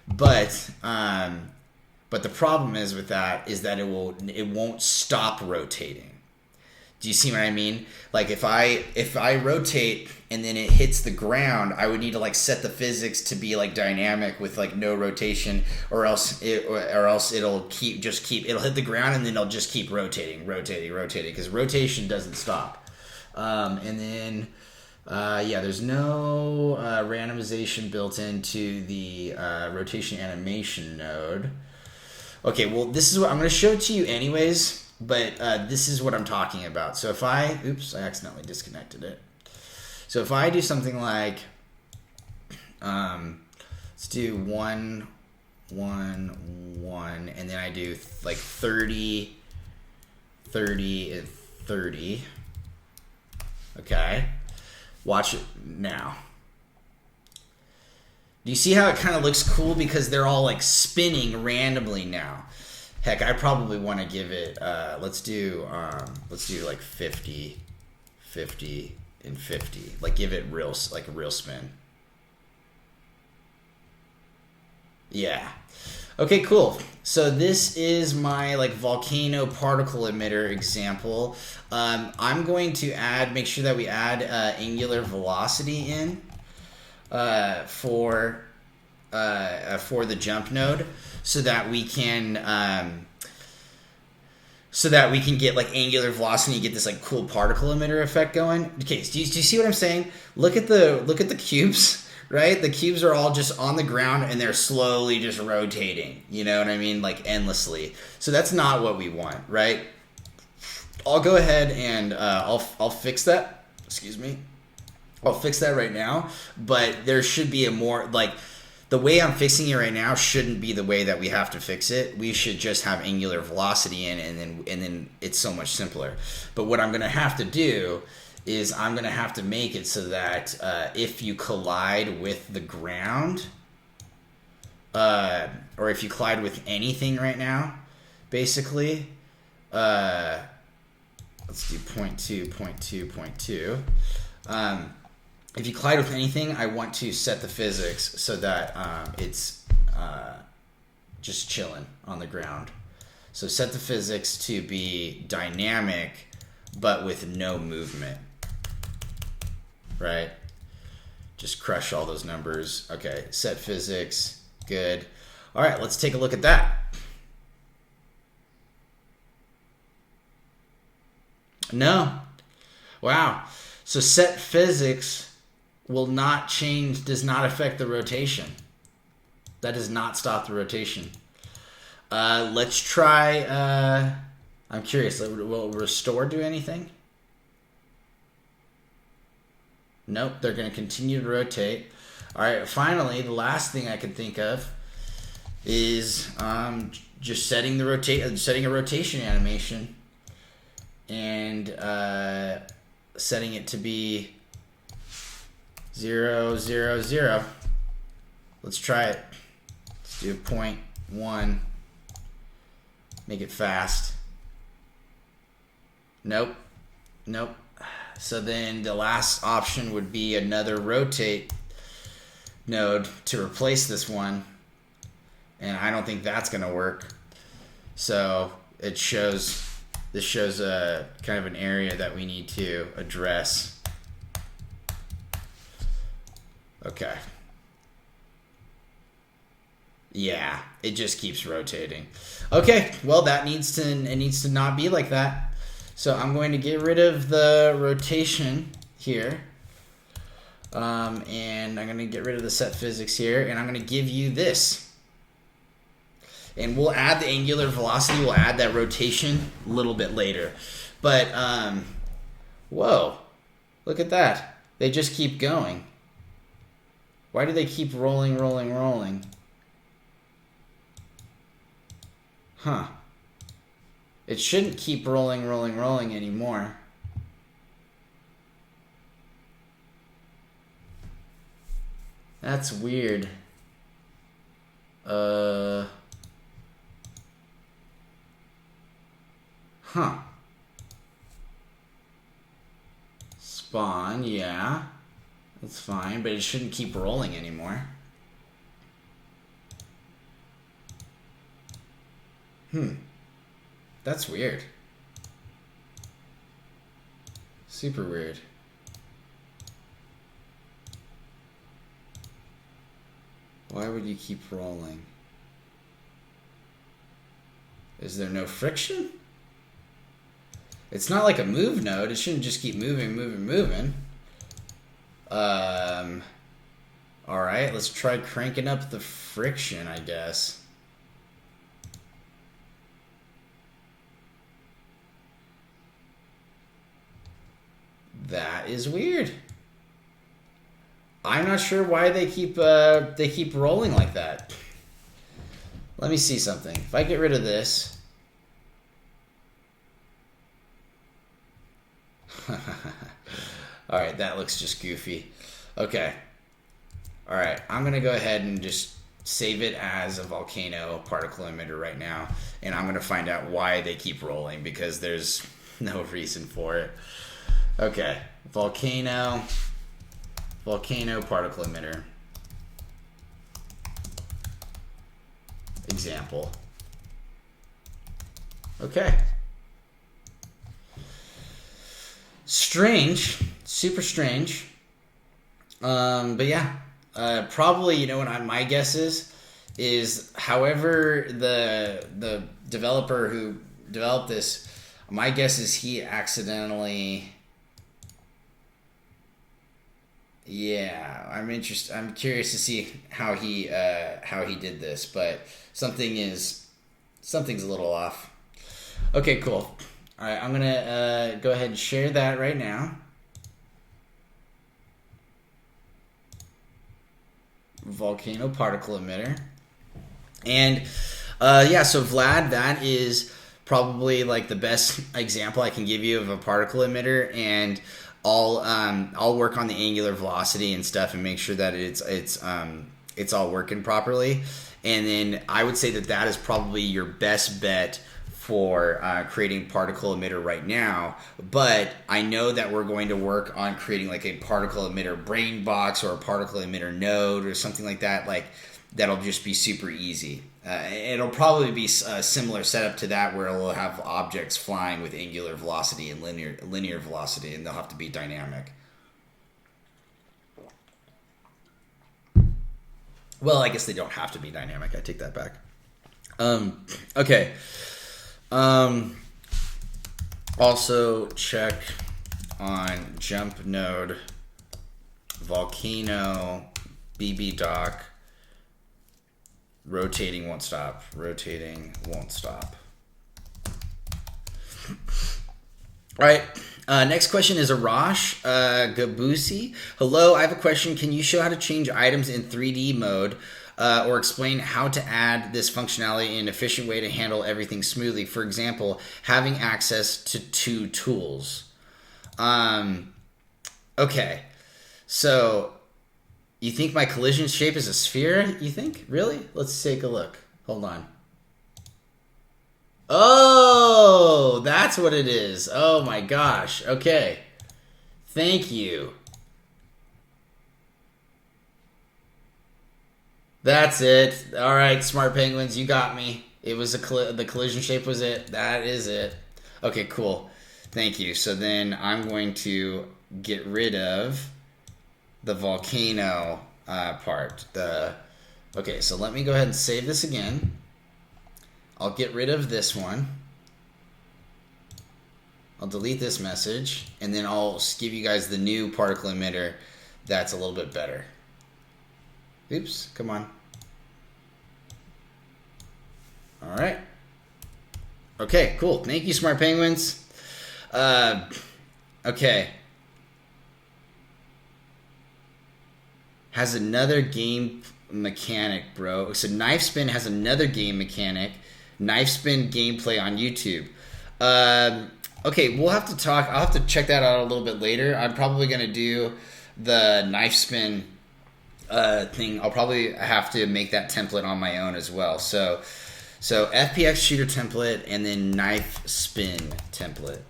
But the problem is with that is that it won't stop rotating. Do you see what I mean? Like if I rotate and then it hits the ground, I would need to like set the physics to be like dynamic with like no rotation, or else it'll hit the ground and then it'll just keep rotating because rotation doesn't stop. And then there's no randomization built into the rotation animation node. Okay, well this is what I'm going to show it to you anyways. But this is what I'm talking about. So if I accidentally disconnected it. So if I do something like, let's do 1, 1, 1, and then I do like 30, 30, and 30. Okay, watch it now. Do you see how it kind of looks cool because they're all like spinning randomly now? Heck, I probably want to give it, let's do like 50, 50, and 50. Like give it a real spin. Yeah. Okay, cool. So this is my like volcano particle emitter example. I'm going to make sure that we add angular velocity in for the jump node, so that we can get like angular velocity and get this like cool particle emitter effect going. Okay, do you see what I'm saying? Look at the cubes, right? The cubes are all just on the ground and they're slowly just rotating. You know what I mean? Like endlessly. So that's not what we want, right? I'll go ahead and I'll fix that. Excuse me. I'll fix that right now, but there should be a more, like, the way I'm fixing it right now shouldn't be the way that we have to fix it. We should just have angular velocity in, and then it's so much simpler. But what I'm going to have to do is I'm going to have to make it so that if you collide with the ground, or if you collide with anything right now, basically, let's do 0.2, 0.2, 0.2. If you collide with anything, I want to set the physics so that it's just chilling on the ground. So set the physics to be dynamic, but with no movement. Right? Just crush all those numbers. Okay, set physics. Good. All right, let's take a look at that. No. Wow. So set physics will not change, does not affect the rotation. That does not stop the rotation. Let's try, I'm curious, will restore do anything? Nope, they're going to continue to rotate. All right, finally, the last thing I can think of is just setting setting a rotation animation and setting it to be 0, 0, 0. Let's try it. Let's do 0.1. Make it fast. Nope. Nope. So then the last option would be another rotate node to replace this one. And I don't think that's going to work. So this shows a kind of an area that we need to address. Okay. Yeah, it just keeps rotating. Okay, well it needs to not be like that. So I'm going to get rid of the rotation here. And I'm going to get rid of the set physics here, and I'm going to give you this. And we'll add the angular velocity, we'll add that rotation a little bit later. But, whoa, look at that. They just keep going. Why do they keep rolling, rolling, rolling? Huh. It shouldn't keep rolling, rolling, rolling anymore. That's weird. Huh. Spawn, yeah. That's fine, but it shouldn't keep rolling anymore. That's weird. Super weird. Why would you keep rolling? Is there no friction? It's not like a move node. It shouldn't just keep moving, moving, moving. Alright, let's try cranking up the friction, I guess. That is weird. I'm not sure why they keep rolling like that. Let me see something. If I get rid of this. Alright, that looks just goofy. Okay. Alright, I'm going to go ahead and just save it as a Volcano particle emitter right now. And I'm going to find out why they keep rolling, because there's no reason for it. Okay, Volcano particle emitter. Example. Okay. Strange, super strange. But yeah, probably, you know what my guess is however the developer who developed this, my guess is he accidentally. Yeah, I'm curious to see how he did this, but something's a little off. Okay, cool. All right, I'm gonna go ahead and share that right now. Volcano particle emitter. And yeah, so Vlad, that is probably like the best example I can give you of a particle emitter, and I'll work on the angular velocity and stuff and make sure that it's all working properly. And then I would say that that is probably your best bet for creating particle emitter right now. But I know that we're going to work on creating like a particle emitter brain box or a particle emitter node or something like that. Like that'll just be super easy. It'll probably be a similar setup to that, where it'll have objects flying with angular velocity and linear velocity, and they'll have to be dynamic. Well, I guess they don't have to be dynamic. I take that back. Okay. Also check on jump node, Volcano, BB doc. Rotating won't stop. Rotating won't stop. All right. Next question is Arash Gabusi. Hello, I have a question. Can you show how to change items in 3D mode, or explain how to add this functionality in an efficient way to handle everything smoothly? For example, having access to 2 tools. Okay. So you think my collision shape is a sphere? You think? Really? Let's take a look. Hold on. Oh, that's what it is. Oh my gosh. Okay. Thank you. That's it. All right, smart penguins, you got me. It was the collision shape was it. That is it. Okay, cool. Thank you. So then I'm going to get rid of the volcano part. Okay, so let me go ahead and save this again. I'll get rid of this one. I'll delete this message, and then I'll give you guys the new particle emitter that's a little bit better. Oops, come on. All right. Okay, cool. Thank you, smart penguins. Okay. Has another game mechanic, bro. So Knife Spin has another game mechanic. Knife Spin gameplay on YouTube. Okay, we'll have to talk. I'll have to check that out a little bit later. I'm probably going to do the Knife Spin thing. I'll probably have to make that template on my own as well. So FPX shooter template and then Knife Spin template.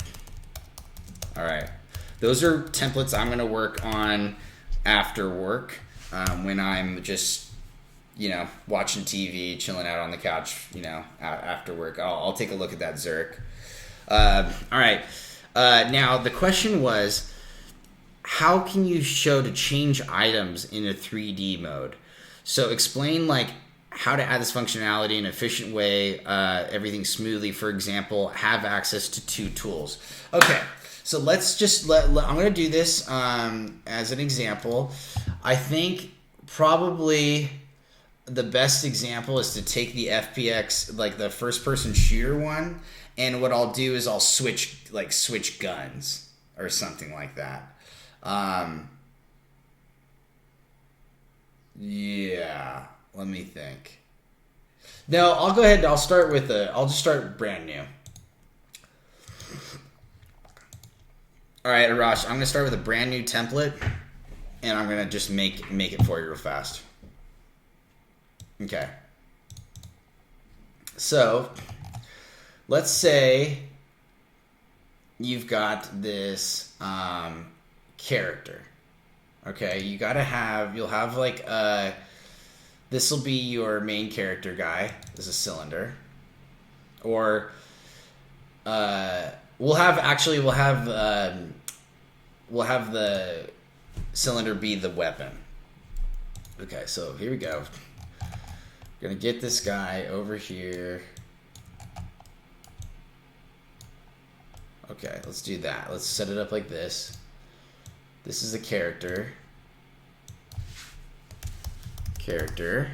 All right. Those are templates I'm going to work on after work, when I'm just, watching TV, chilling out on the couch, after work. I'll take a look at that Zerk. All right. Now, the question was, how can you show to change items in a 3D mode? So explain, how to add this functionality in an efficient way, everything smoothly. For example, have access to 2 tools. Okay. So let's just I'm going to do this as an example. I think probably the best example is to take the FPX, the first person shooter one, and what I'll do is I'll switch guns or something like that. Yeah, let me think. No, I'll go ahead. I'll just start brand new. All right, Arash, I'm going to start with a brand new template, and I'm going to just make it for you real fast. Okay. So, let's say you've got this character. Okay, you'll have this will be your main character guy. This is Cylinder. Or we'll have the Cylinder be the weapon. Okay, so here we go. Gonna get this guy over here. Okay, let's do that. Let's set it up like this. This is the character. Character.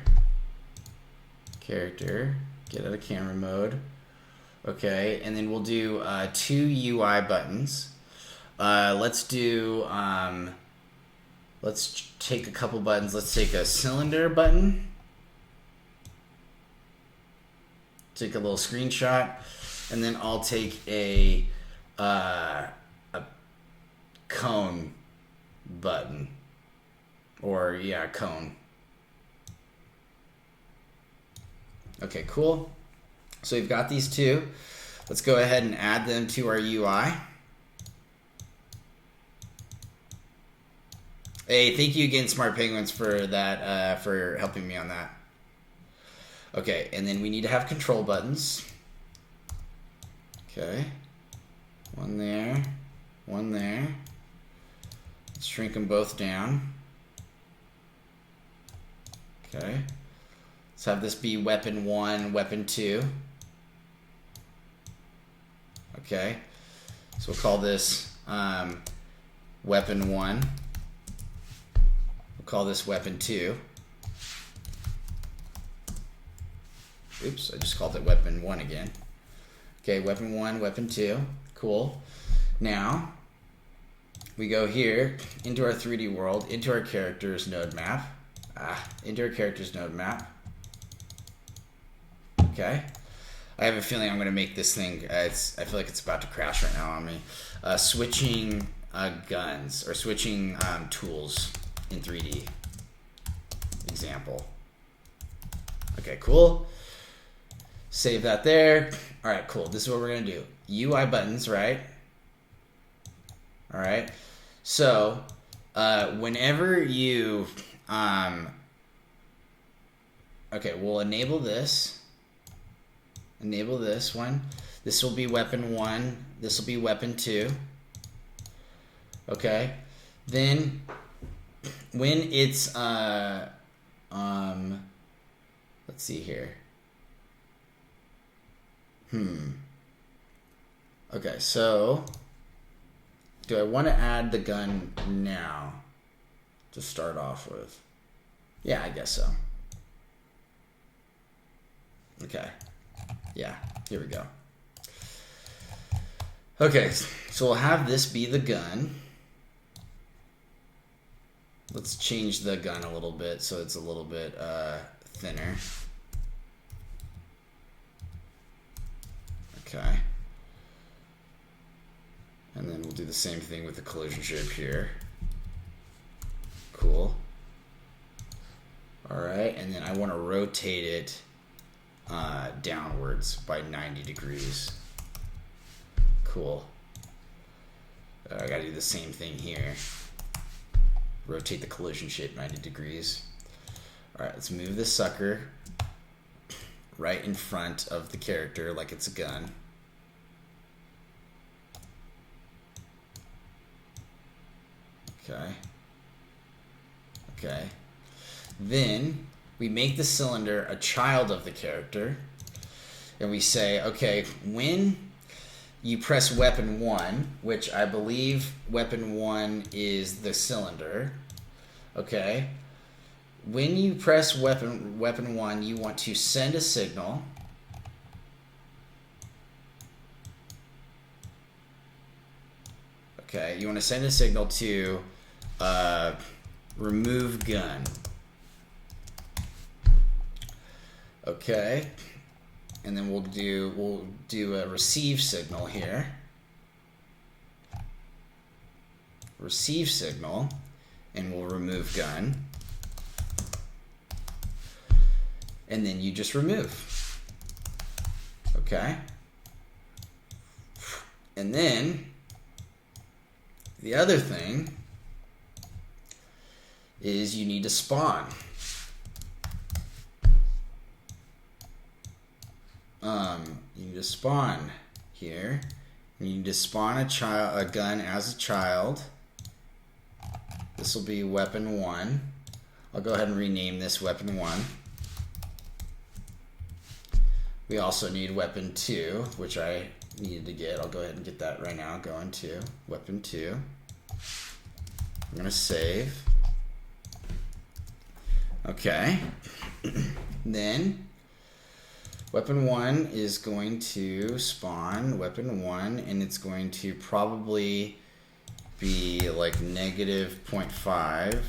Get out of camera mode. Okay, and then we'll do 2 UI buttons. Let's do let's take a couple buttons. Let's take a cylinder button. Take a little screenshot, and then I'll take a cone button, or yeah, cone. Okay, cool. So we've got these two. Let's go ahead and add them to our UI. Hey, thank you again, Smart Penguins, for that, for helping me on that. Okay, and then we need to have control buttons. Okay, one there, one there. Let's shrink them both down. Okay, let's have this be weapon 1, weapon 2. Okay, so we'll call this weapon 1. We'll call this weapon 2. Oops, I just called it weapon 1 again. Okay, weapon 1, weapon 2. Cool. Now, we go here into our 3D world, into our characters node map. Into our characters node map. Okay. I have a feeling I'm going to make this thing, I feel like it's about to crash right now on me. Switching guns, or switching tools in 3D. Example. Okay, cool. Save that there. All right, cool. This is what we're going to do. UI buttons, right? All right. So, whenever you, okay, we'll enable this. Enable this one. This will be weapon 1. This will be weapon 2. Okay. Then, when it's, let's see here. Okay, so do I want to add the gun now to start off with? Yeah, I guess so. Okay. Yeah, here we go. Okay, so we'll have this be the gun. Let's change the gun a little bit so it's a little bit thinner. Okay. And then we'll do the same thing with the collision shape here. Cool. Alright, and then I want to rotate it downwards by 90 degrees. Cool. I gotta do the same thing here. Rotate the collision shape 90 degrees. Alright, let's move this sucker right in front of the character like it's a gun. Okay. Okay. Then we make the cylinder a child of the character, and we say, okay, when you press weapon 1, which I believe weapon 1 is the cylinder, okay, when you press weapon 1, you want to send a signal. Okay, you want to send a signal to remove gun. Okay, and then we'll do a receive signal here. Receive signal, and we'll remove gun. And then you just remove. Okay. And then the other thing is you need to spawn. You need to spawn here. You need to spawn a gun as a child. This will be weapon 1. I'll go ahead and rename this weapon 1. We also need weapon 2, which I needed to get. I'll go ahead and get that right now. Going to weapon 2. I'm going to save. Okay. Then weapon 1 is going to spawn weapon 1, and it's going to probably be like negative 0.5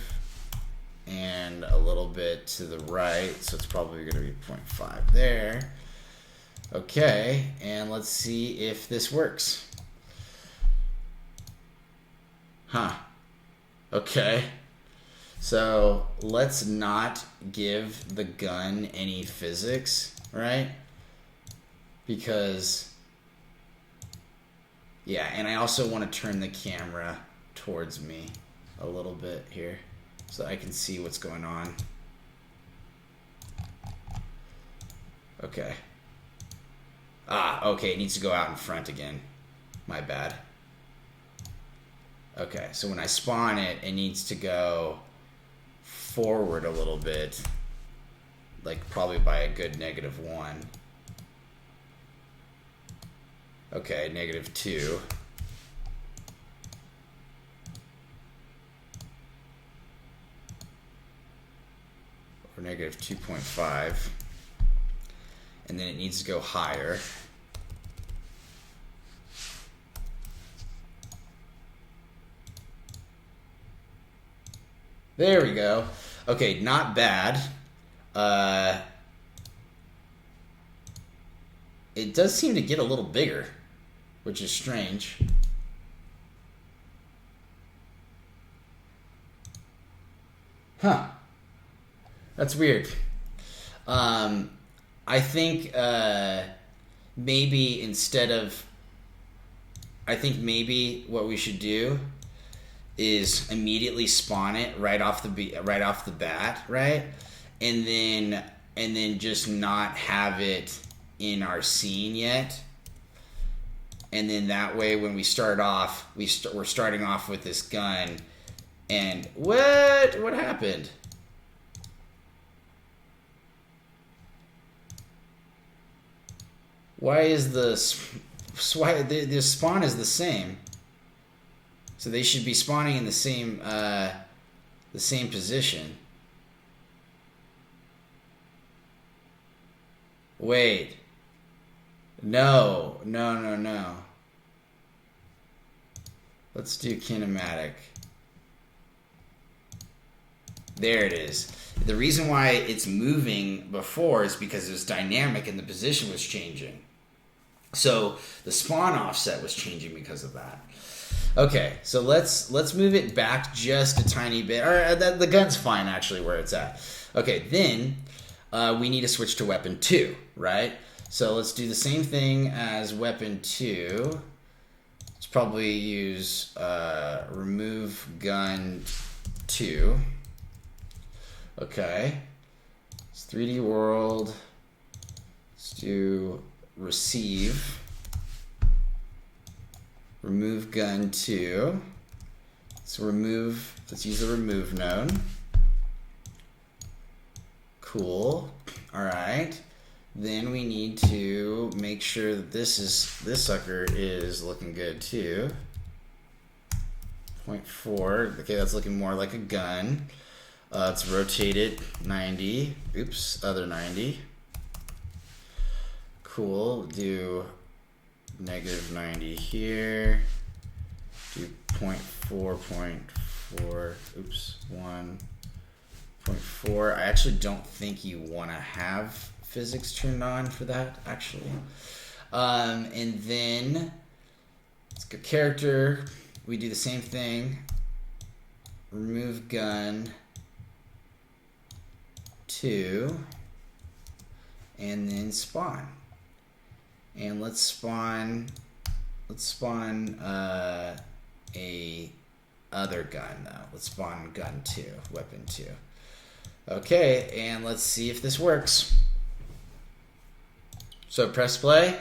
and a little bit to the right, so it's probably going to be 0.5 there. Okay, and let's see if this works. Huh. Okay. So let's not give the gun any physics, right? Because, yeah, and I also want to turn the camera towards me a little bit here so I can see what's going on. Okay. Ah, okay, it needs to go out in front again. My bad. Okay, so when I spawn it, it needs to go forward a little bit, like probably by a good -1. Okay, -2. Or -2.5. And then it needs to go higher. There we go. Okay, not bad. It does seem to get a little bigger, which is strange. Huh. That's weird. I think maybe instead of... I think maybe what we should do is immediately spawn it right off the bat, right? And then just not have it in our scene yet. And then that way when we start off, we're starting off with this gun. And what happened? Why is the spawn is the same? So they should be spawning in the same position. Wait. No. Let's do kinematic. There it is. The reason why it's moving before is because it was dynamic and the position was changing. So the spawn offset was changing because of that. Okay, so let's move it back just a tiny bit. Or the gun's fine actually where it's at. Okay, then we need to switch to weapon 2, right? So let's do the same thing as weapon 2. Let's probably use remove gun 2. Okay, it's 3D world. Let's do receive. Remove gun 2. Let's use the remove node. Cool. All right. Then we need to make sure that this sucker is looking good too. 0.4. Okay, that's looking more like a gun. Let's rotate it 90. Oops, other 90. Cool. Do -90 here. Do 0.4. Oops, 1.4. I actually don't think you want to have physics turned on for that, actually. And then let's go character. We do the same thing. Remove gun 2. And then spawn. And let's spawn a other gun though. Let's spawn gun 2, weapon 2. Okay, and let's see if this works. So press play.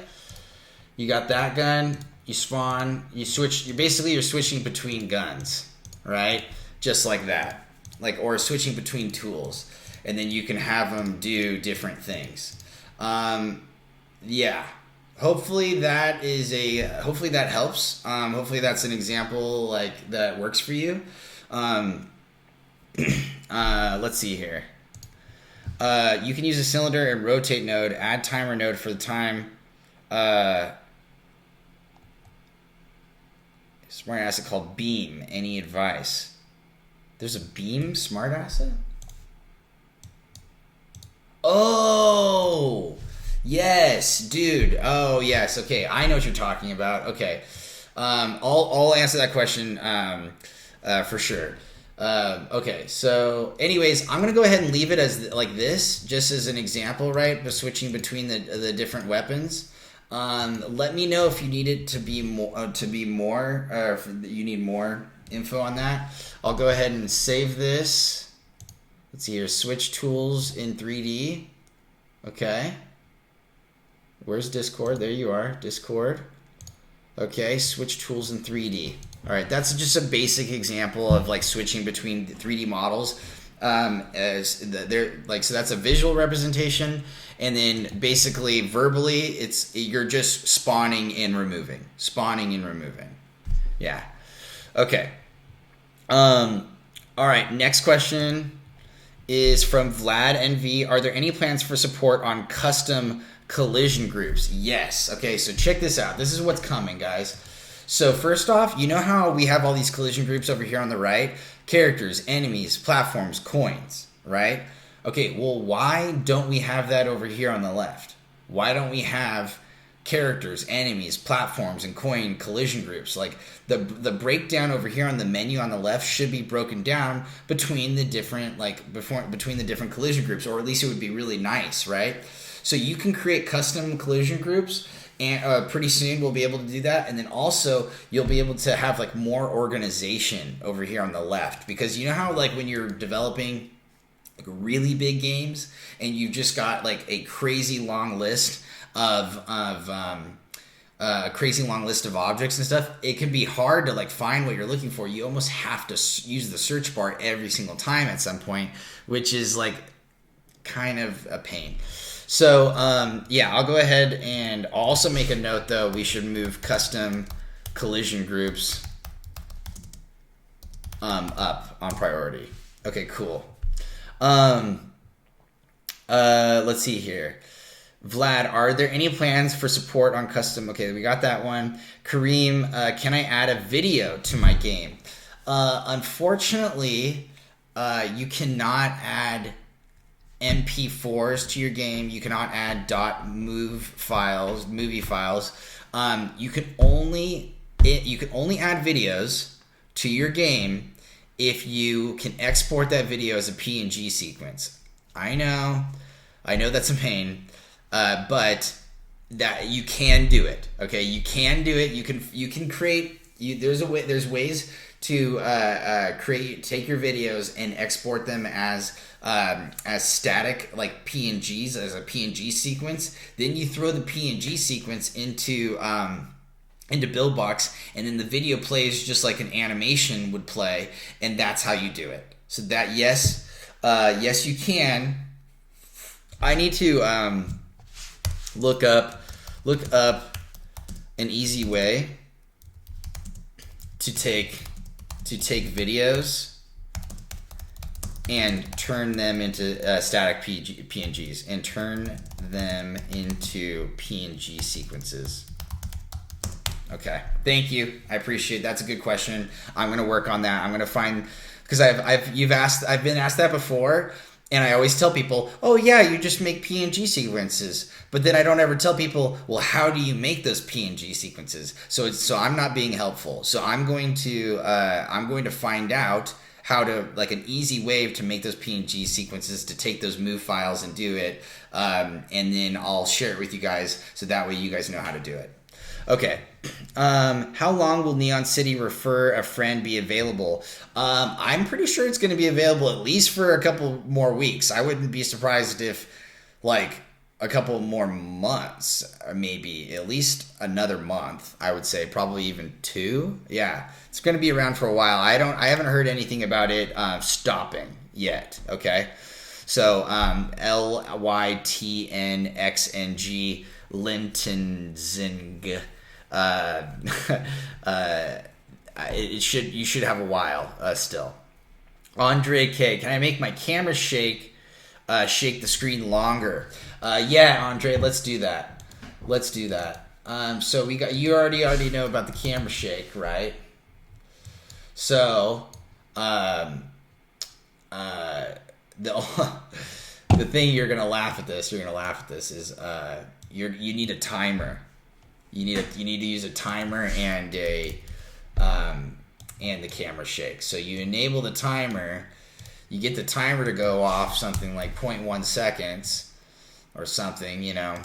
You got that gun, you spawn, you switch, you're switching between guns, right? Just like that. Or switching between tools. And then you can have them do different things. Yeah. Hopefully that helps. Hopefully that's an example that works for you. Let's see here. You can use a cylinder and rotate node, add timer node for the time. Smart asset called Beam. Any advice? There's a Beam smart asset? Oh, yes, dude. Oh, yes. Okay, I know what you're talking about. Okay, I'll answer that question for sure. Okay, so anyways, I'm gonna go ahead and leave it as like this, just as an example, right? But switching between the different weapons. Let me know if you need it to be more, if you need more info on that. I'll go ahead and save this. Let's see here, switch tools in 3D. Okay. Where's Discord? There you are, Discord. Okay, switch tools in 3D. All right, that's just a basic example of like switching between 3D models. So that's a visual representation, and then basically verbally, you're just spawning and removing. Yeah. Okay. All right, next question is from Vlad NV. Are there any plans for support on custom collision groups? Yes. Okay, so check this out. This is what's coming, guys. So first off, you know how we have all these collision groups over here on the right? Characters, enemies, platforms, coins, right? Okay, well, why don't we have that over here on the left? Why don't we have characters, enemies, platforms, and coin collision groups? Like the breakdown over here on the menu on the left should be broken down between the different between the different collision groups, or at least it would be really nice, right? So you can create custom collision groups, and pretty soon we'll be able to do that. And then also you'll be able to have like more organization over here on the left, because you know how like when you're developing like really big games and you've just got like a crazy long list of objects and stuff, it can be hard to like find what you're looking for. You almost have to use the search bar every single time at some point, which is like kind of a pain. So yeah, I'll go ahead and I'll also make a note though, we should move custom collision groups up on priority. Okay, cool. Let's see here. Vlad, are there any plans for support on custom? Okay, we got that one. Kareem, can I add a video to my game? Unfortunately, you cannot add MP4s to your game. You cannot add .mov files, movie files. You can only add videos to your game if you can export that video as a PNG sequence. I know that's a pain. But that you can do it. Okay, you can do it. You can create. There's ways to take your videos and export them as static like PNGs, as a PNG sequence. Then you throw the PNG sequence into Buildbox, and then the video plays just like an animation would play, and that's how you do it. So that yes you can. I need to look up an easy way to take videos and turn them into static PNGs and turn them into PNG sequences. Okay, thank you. I appreciate it. That's a good question. I'm gonna work on that. I'm gonna find, because I've been asked that before. And I always tell people, oh yeah, you just make PNG sequences. But then I don't ever tell people, well, how do you make those PNG sequences? So I'm not being helpful. So I'm going to find out how to, like, an easy way to make those PNG sequences, to take those move files and do it. And then I'll share it with you guys, so that way you guys know how to do it. Okay. How long will Neon City Refer a Friend be available? I'm pretty sure it's going to be available at least for a couple more weeks. I wouldn't be surprised if like a couple more months, or maybe at least another month. I would say probably even 2. Yeah, it's going to be around for a while. I haven't heard anything about it stopping yet. Okay, so LYTNXNG Lintenzing. You should have a while still. Andre K, can I make my camera shake the screen longer? Yeah, Andre, let's do that. So we got, you already know about the camera shake, right? So, the the thing you're gonna laugh at this. You're gonna laugh at this is you need a timer. You need to use a timer and the camera shake. So you enable the timer. You get the timer to go off something like 0.1 seconds or something. You know,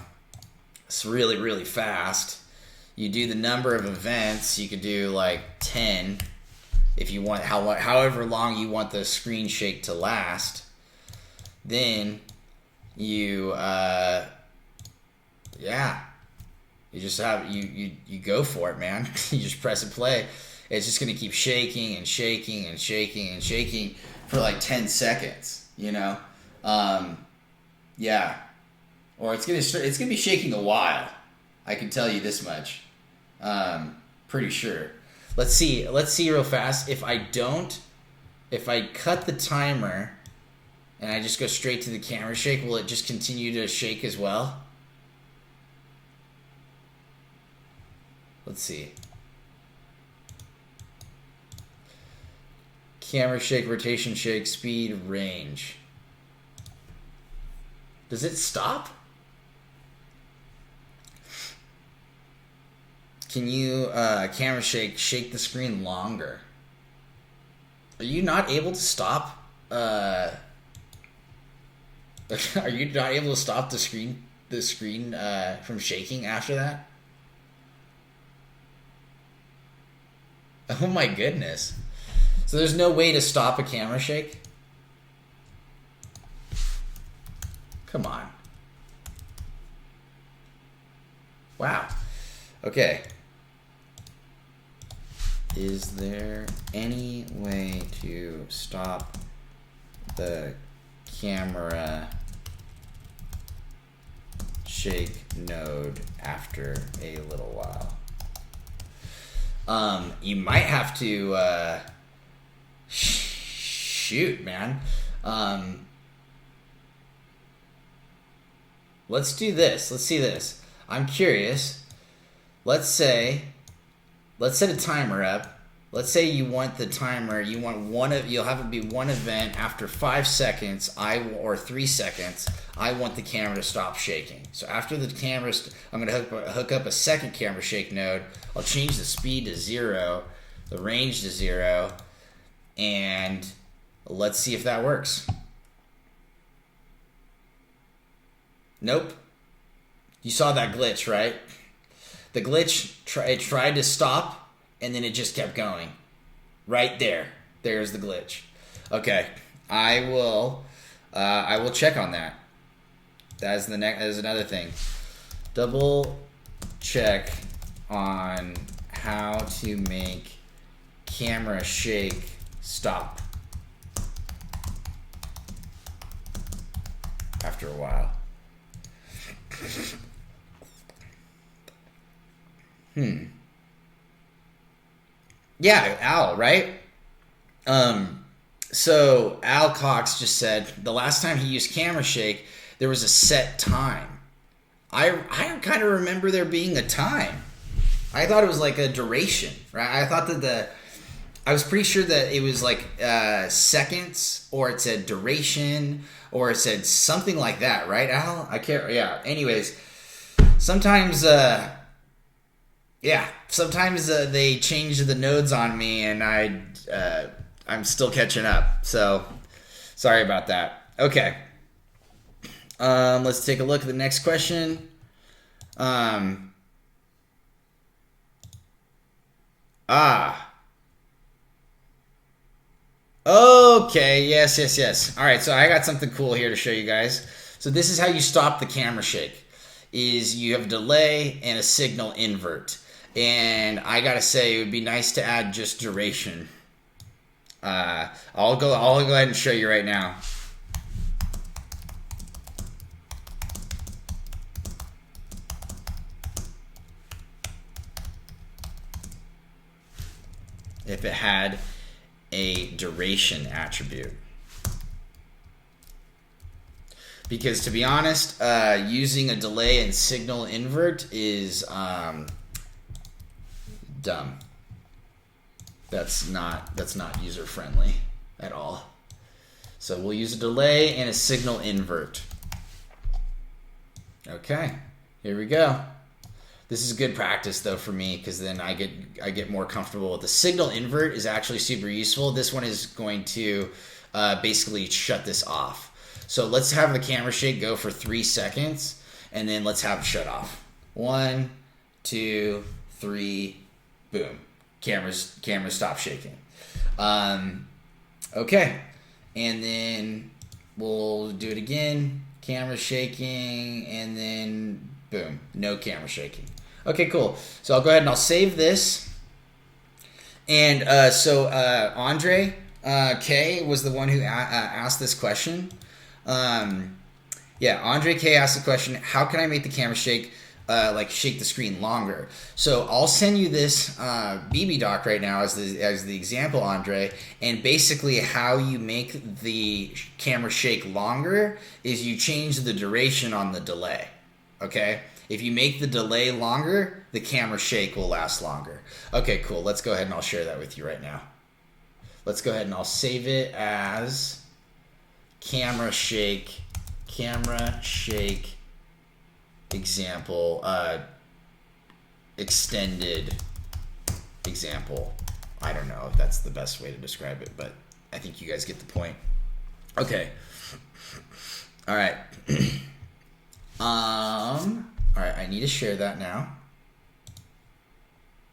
it's really really fast. You do the number of events. You could do like 10 if you want. However long you want the screen shake to last. Then you you just have you go for it, man. You just press and play. It's just gonna keep shaking and shaking and shaking and shaking for like 10 seconds, you know. Yeah, or it's gonna be shaking a while. I can tell you this much. Pretty sure. Let's see real fast. If I cut the timer and I just go straight to the camera shake, will it just continue to shake as well? Let's see. Camera shake, rotation shake, speed, range. Does it stop? Can you camera shake the screen longer? Are you not able to stop? Are you not able to stop the screen from shaking after that? Oh my goodness! So there's no way to stop a camera shake? Come on! Wow. Okay. Is there any way to stop the camera shake node after a little while? You might have to shoot, man. Let's do this. Let's see this. I'm curious. Let's set a timer up. Let's say you want the timer, you'll have it be one event after 5 seconds, or 3 seconds, I want the camera to stop shaking. So after the camera, I'm going to hook up a second camera shake node. I'll change the speed to 0, the range to 0, and let's see if that works. Nope. You saw that glitch, right? The glitch, it tried to stop, and then it just kept going. Right there. There's the glitch. Okay. I will check on that. That is another thing. Double check on how to make camera shake stop after a while. Yeah, Al, right? So Al Cox just said the last time he used camera shake, there was a set time. I kind of remember there being a time. I thought it was like a duration, right? I thought that I was pretty sure that it was like seconds, or it said duration, or it said something like that, right, Al? I can't. Yeah. Anyways, sometimes they change the nodes on me, and I'm still catching up. So sorry about that. Okay. Let's take a look at the next question. Okay, yes. All right, so I got something cool here to show you guys. So this is how you stop the camera shake. Is you have a delay and a signal invert. And I gotta say, it would be nice to add just duration. I'll go ahead and show you right now. If it had a duration attribute. Because to be honest, using a delay and signal invert is dumb. That's not user friendly at all. So we'll use a delay and a signal invert. Okay, here we go. This is good practice though for me, because then I get more comfortable with the signal invert. Is actually super useful. This one is going to basically shut this off. So let's have the camera shake go for 3 seconds, and then let's have it shut off. 1, 2, 3, boom. Cameras stop shaking. Okay, and then we'll do it again. Camera shaking, and then boom, no camera shaking. Okay, cool. So I'll go ahead and I'll save this. And Andre K was the one who asked this question. Yeah, Andre K asked the question, how can I make the camera shake, shake the screen longer? So I'll send you this BB doc right now as the example, Andre. And basically how you make the camera shake longer is you change the duration on the delay. Okay? If you make the delay longer, the camera shake will last longer. Okay, cool. Let's go ahead and I'll share that with you right now. Let's go ahead and I'll save it as camera shake example, extended example. I don't know if that's the best way to describe it, but I think you guys get the point. Okay. All right. All right, I need to share that now.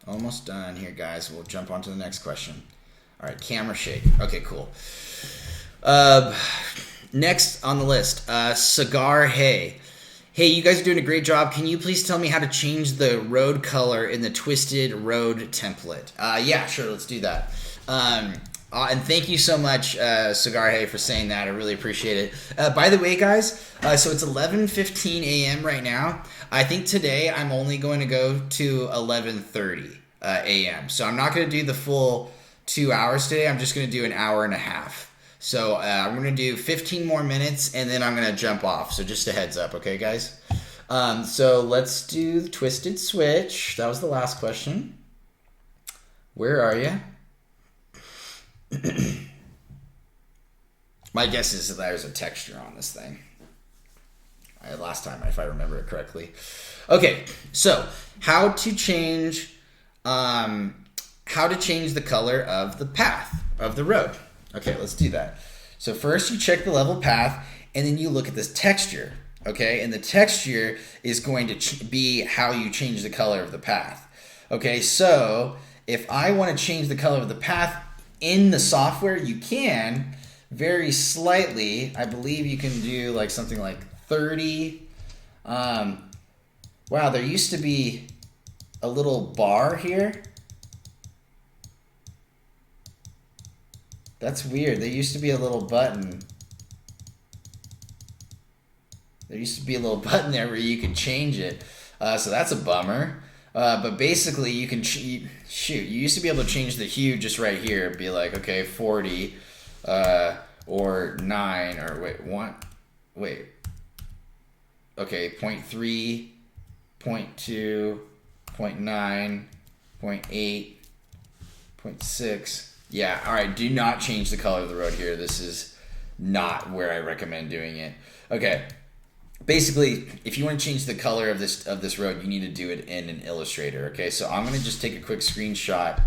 Almost done here, guys. We'll jump on to the next question. All right, camera shake. Okay, cool. Next on the list, Cigar Hey. Hey, you guys are doing a great job. Can you please tell me how to change the road color in the twisted road template? Yeah, sure, let's do that. And thank you so much, Cigar Hey, for saying that. I really appreciate it. By the way, guys, so it's 11:15 a.m. right now. I think today I'm only going to go to 11:30 a.m. So I'm not going to do the full 2 hours today. I'm just going to do an hour and a half. So I'm going to do 15 more minutes, and then I'm going to jump off. So just a heads up, okay, guys? So let's do the twisted switch. That was the last question. Where are you? My guess is that there's a texture on this thing. Last time, if I remember it correctly. Okay, so how to change the color of the path of the road. Okay, let's do that. So first you check the level path, and then you look at this texture. Okay, and the texture is going to be how you change the color of the path. Okay, so if I want to change the color of the path in the software, you can very slightly. I believe you can do like something like 30. Wow, there used to be a little bar here. That's weird. There used to be a little button. There used to be a little button there where you could change it. So that's a bummer. But basically, you can you used to be able to change the hue just right here. It'd be like, okay, 40 or 9 or wait. Okay, 0.3, 0.2, 0.9, 0.8, 0.6. Yeah, all right, do not change the color of the road here. This is not where I recommend doing it. Okay, basically, if you want to change the color of this road, you need to do it in an Illustrator, okay? So I'm going to just take a quick screenshot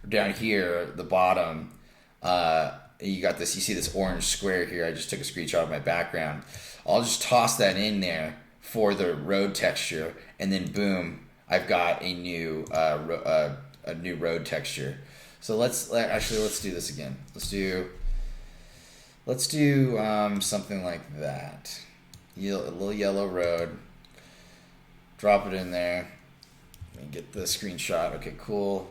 down here at the bottom. You got this, you see this orange square here. I just took a screenshot of my background. I'll just toss that in there for the road texture, and then boom, I've got a new road texture. So let's do this again. Let's do something like that. A little yellow road. Drop it in there. Let me get the screenshot. Okay, cool.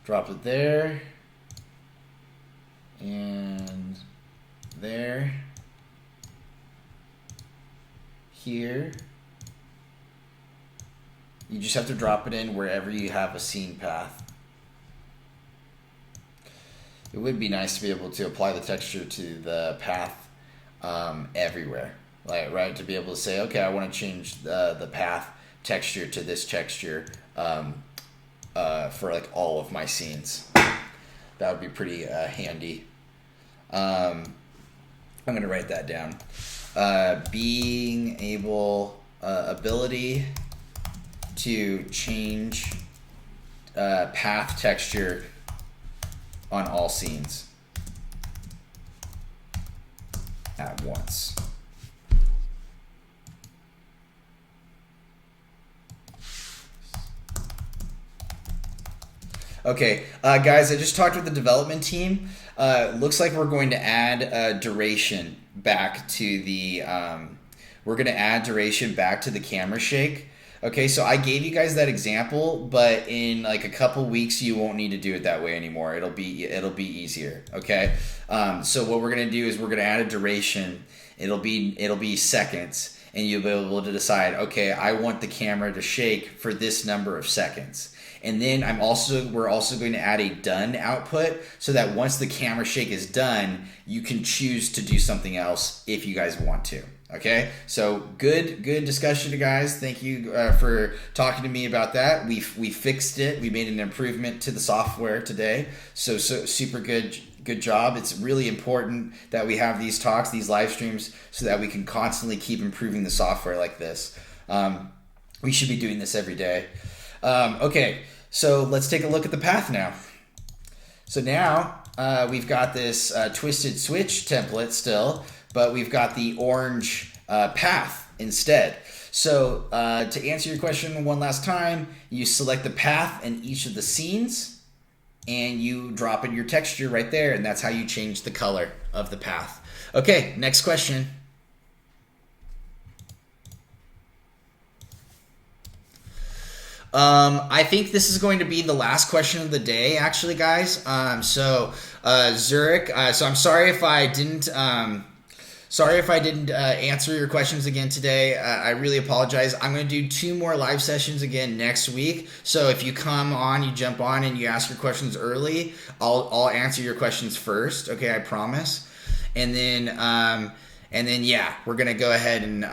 Drop it there. And there. Here. You just have to drop it in wherever you have a scene path. It would be nice to be able to apply the texture to the path everywhere, right? To be able to say, okay, I want to change the path texture to this texture for like all of my scenes. That would be pretty handy. I'm going to write that down. Being able, ability to change path texture on all scenes at once. Okay, guys, I just talked with the development team. Looks like we're going to add duration back to the camera shake. Okay, so I gave you guys that example, but in like a couple weeks you won't need to do it that way anymore. It'll be easier. Okay, so what we're gonna do is we're gonna add a duration. It'll be seconds, and you'll be able to decide. Okay, I want the camera to shake for this number of seconds. And then we're also going to add a done output so that once the camera shake is done, you can choose to do something else if you guys want to. Okay, so good discussion, guys. Thank you for talking to me about that. We fixed it. We made an improvement to the software today. So super good job. It's really important that we have these talks, these live streams, so that we can constantly keep improving the software like this. We should be doing this every day. Okay, so let's take a look at the path now. So now we've got this twisted switch template still, but we've got the orange path instead. So to answer your question one last time, you select the path in each of the scenes and you drop in your texture right there, and that's how you change the color of the path. Okay, next question. I think this is going to be the last question of the day, actually, guys. Zurich, so I'm sorry if I didn't answer your questions again today. I really apologize. I'm going to do 2 more live sessions again next week. So if you come on, you jump on and you ask your questions early, I'll answer your questions first. Okay, I promise. And then yeah, we're going to go ahead and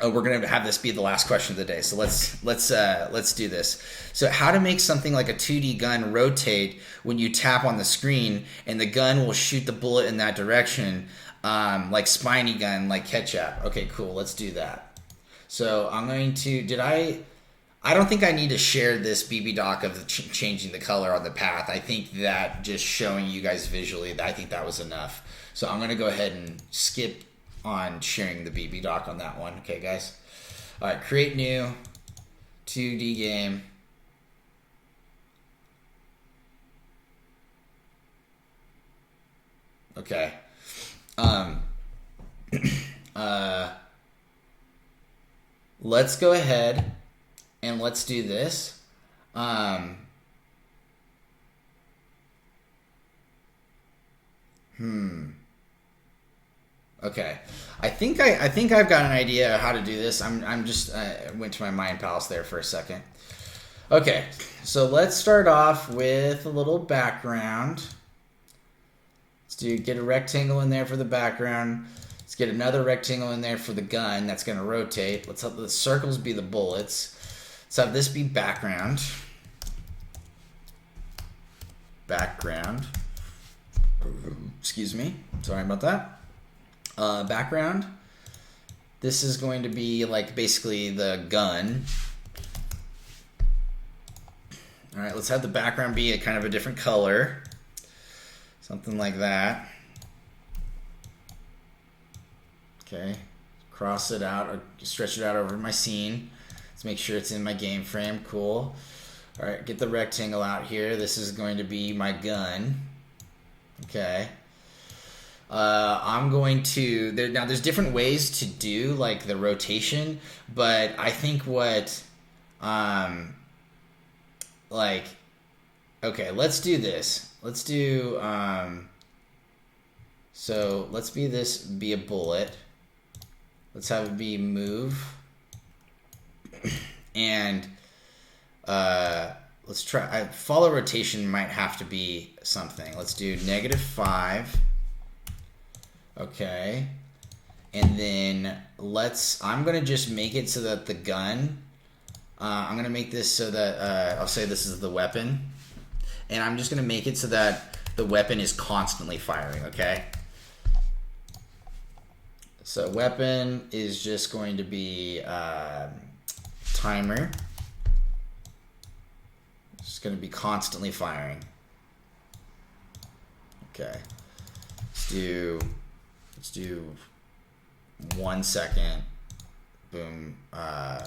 we're going to have this be the last question of the day. So let's do this. So how to make something like a 2D gun rotate when you tap on the screen and the gun will shoot the bullet in that direction, like spiny gun, like ketchup. Okay, cool. Let's do that. So I'm going to, I don't think I need to share this BB doc of changing the color on the path. I think that just showing you guys visually, I think that was enough. So I'm going to go ahead and skip on sharing the BB doc on that one. Okay, guys. All right, create new 2D game. Okay. Let's go ahead and let's do this. Okay, I think I've got an idea how to do this. I'm just went to my mind palace there for a second. Okay, so let's start off with a little background. Let's get a rectangle in there for the background. Let's get another rectangle in there for the gun that's going to rotate. Let's have the circles be the bullets. Let's have this be background. Background. Excuse me. Sorry about that. Background. This is going to be like basically the gun. All right, let's have the background be a kind of a different color. Something like that. Okay, cross it out or stretch it out over my scene. Let's make sure it's in my game frame. Cool. All right, get the rectangle out here. This is going to be my gun. Okay. I'm going to now there's different ways to do like the rotation, but I think what okay, let's do this. Let's do so let's be a bullet. Let's have it be move. And let's try follow rotation might have to be something. Let's do -5. Okay, and then I'm going to just make it so that the gun, I'm going to make this so that, I'll say this is the weapon, and I'm just gonna make it so that the weapon is constantly firing, okay? So weapon is just going to be timer. It's going to be constantly firing. Okay. Let's do 1 second. Boom.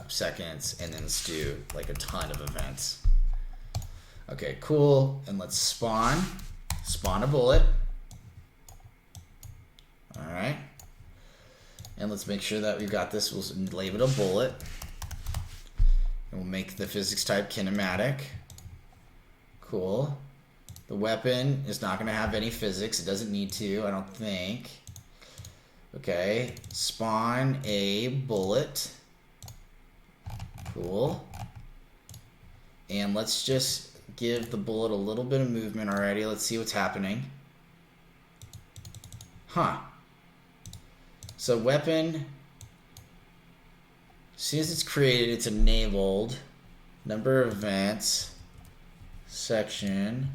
Seconds, and then let's do like a ton of events. Okay, cool. And let's spawn a bullet. All right. And let's make sure that we've got this. We'll label it a bullet. And we'll make the physics type kinematic. Cool. The weapon is not going to have any physics. It doesn't need to, I don't think. Okay. Spawn a bullet. Cool. And let's just give the bullet a little bit of movement already. Let's see what's happening. Huh. So weapon, as soon as it's created, it's enabled. Number of events, section.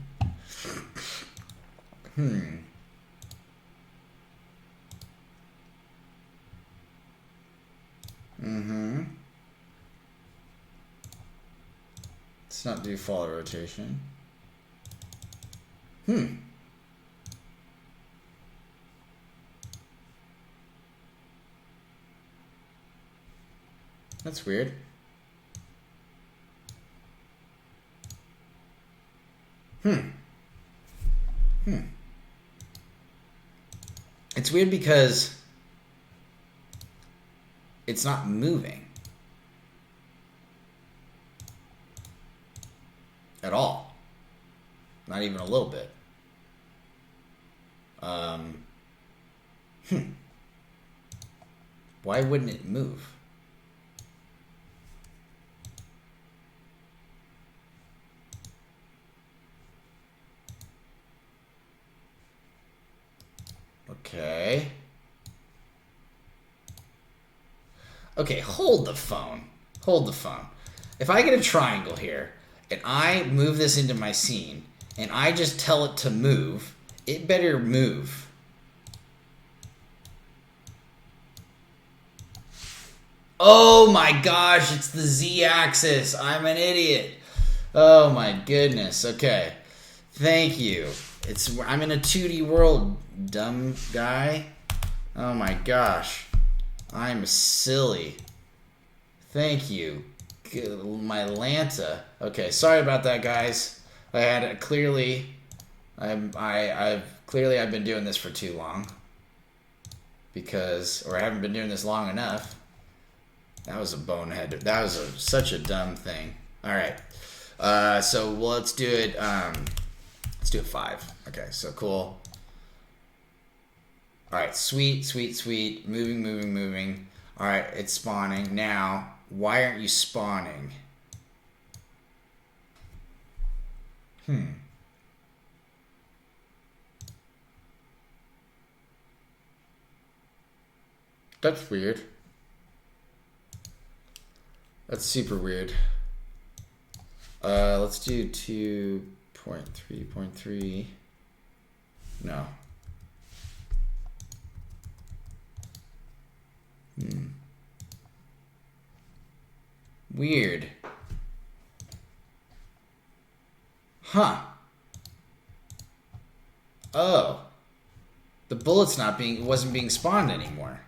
Let's not do follow rotation. That's weird. It's weird because it's not moving at all. Not even a little bit. Why wouldn't it move? Okay. Okay, hold the phone. Hold the phone. If I get a triangle here, and I move this into my scene, and I just tell it to move, it better move. Oh my gosh, it's the Z-axis. I'm an idiot. Oh my goodness. Okay. Thank you. I'm in a 2D world, dumb guy. Oh my gosh. I'm silly. Thank you. My Lanta. Okay, sorry about that, guys. I had it clearly. I've been doing this for too long. Or I haven't been doing this long enough. That was a bonehead. That was such a dumb thing. All right. So let's do it. Let's do a 5. Okay, so cool. All right, sweet. Moving. All right, it's spawning. Now, why aren't you spawning? That's weird. That's super weird. Let's do 2.3.3. No. Weird. Huh. Oh. The bullet's wasn't being spawned anymore.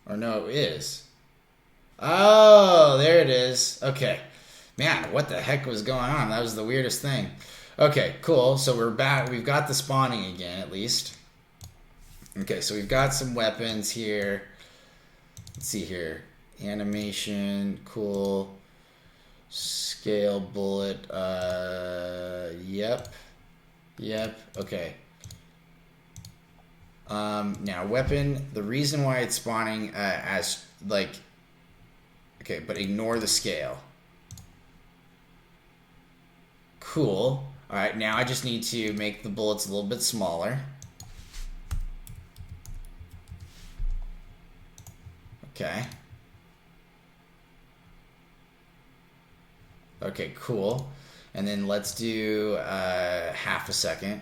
Or no, it is. Oh, there it is. Okay. Man, what the heck was going on? That was the weirdest thing. Okay, cool. So we're back. We've got the spawning again, at least. Okay, so we've got some weapons here. Let's see here. Animation, cool. Scale, bullet. Yep. Okay. Now weapon. The reason why it's spawning as like. Okay, but ignore the scale. Cool. All right, now I just need to make the bullets a little bit smaller. Okay. Okay, cool. And then let's do half a second.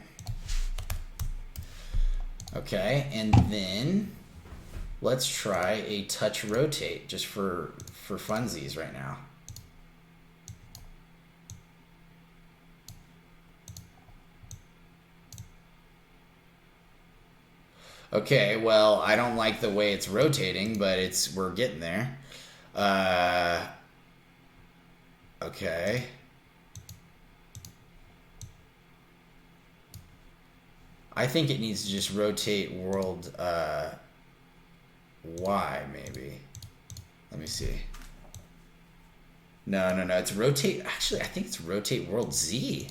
Okay, and then let's try a touch rotate just for funsies right now. Okay, well, I don't like the way it's rotating, but we're getting there. Okay. I think it needs to just rotate world Y, maybe. Let me see. No, it's rotate. Actually, I think it's rotate world Z.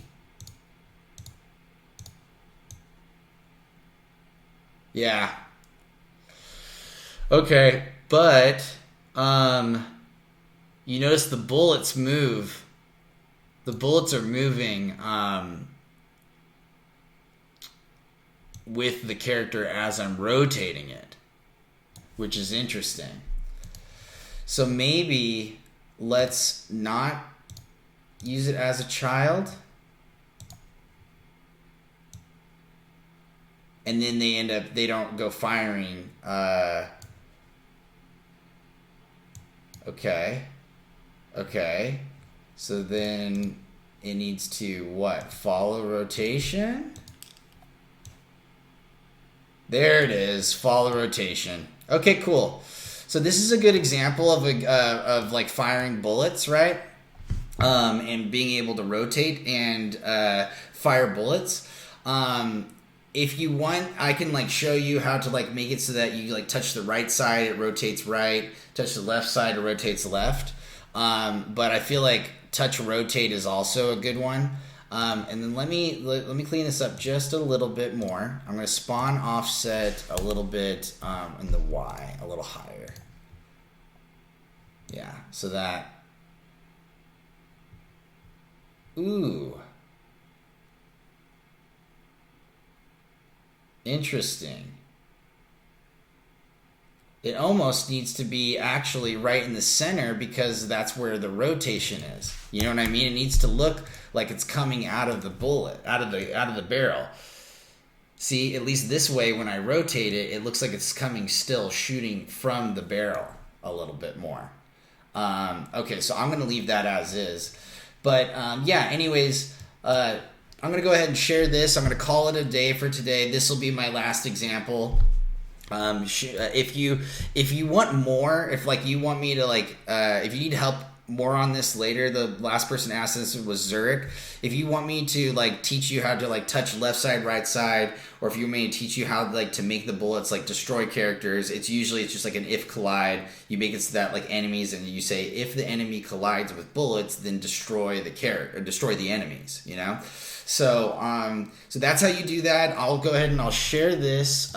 Yeah. Okay, but you notice the bullets move. The bullets are moving with the character as I'm rotating it, which is interesting. So maybe let's not use it as a child. And then they don't go firing. Okay. So then it needs to what? Follow rotation? There it is, follow rotation. Okay, cool. So this is a good example of like firing bullets, right? And being able to rotate and fire bullets. If you want, I can like show you how to like make it so that you like touch the right side, it rotates right. Touch the left side, it rotates left. But I feel like touch rotate is also a good one. And then let me clean this up just a little bit more. I'm going to spawn offset a little bit in the Y, a little higher. Yeah, so that. Ooh. Interesting. It almost needs to be actually right in the center because that's where the rotation is. You know what I mean? It needs to look like it's coming out of the bullet, out of the barrel. See, at least this way when I rotate it, it looks like it's coming still shooting from the barrel a little bit more. Okay, so I'm going to leave that as is. But yeah, anyways, I'm going to go ahead and share this. I'm going to call it a day for today. This will be my last example. If you want more, if like you want me to like, if you need help more on this later, the last person asked this was Zurich. If you want me to like teach you how to like touch left side, right side, or if you want me to teach you how like to make the bullets like destroy characters, it's just like an if collide. You make it so that like enemies, and you say if the enemy collides with bullets, then destroy the character or destroy the enemies. You know. So so that's how you do that. I'll go ahead and I'll share this.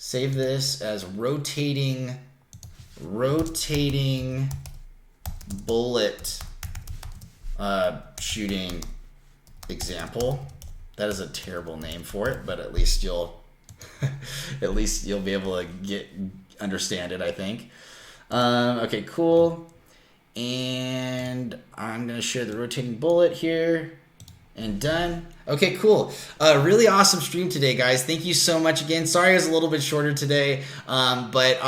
Save this as rotating bullet shooting example. That is a terrible name for it, but at least you'll be able to understand it, I think. Okay, cool. And I'm gonna share the rotating bullet here. And done. Okay, cool. Really awesome stream today, guys. Thank you so much again. Sorry it was a little bit shorter today, but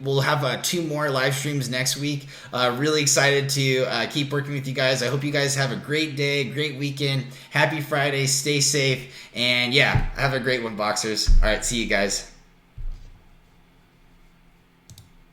we'll have 2 more live streams next week. Really excited to keep working with you guys. I hope you guys have a great day, great weekend. Happy Friday. Stay safe. And yeah, have a great one, Boxers. All right, see you guys.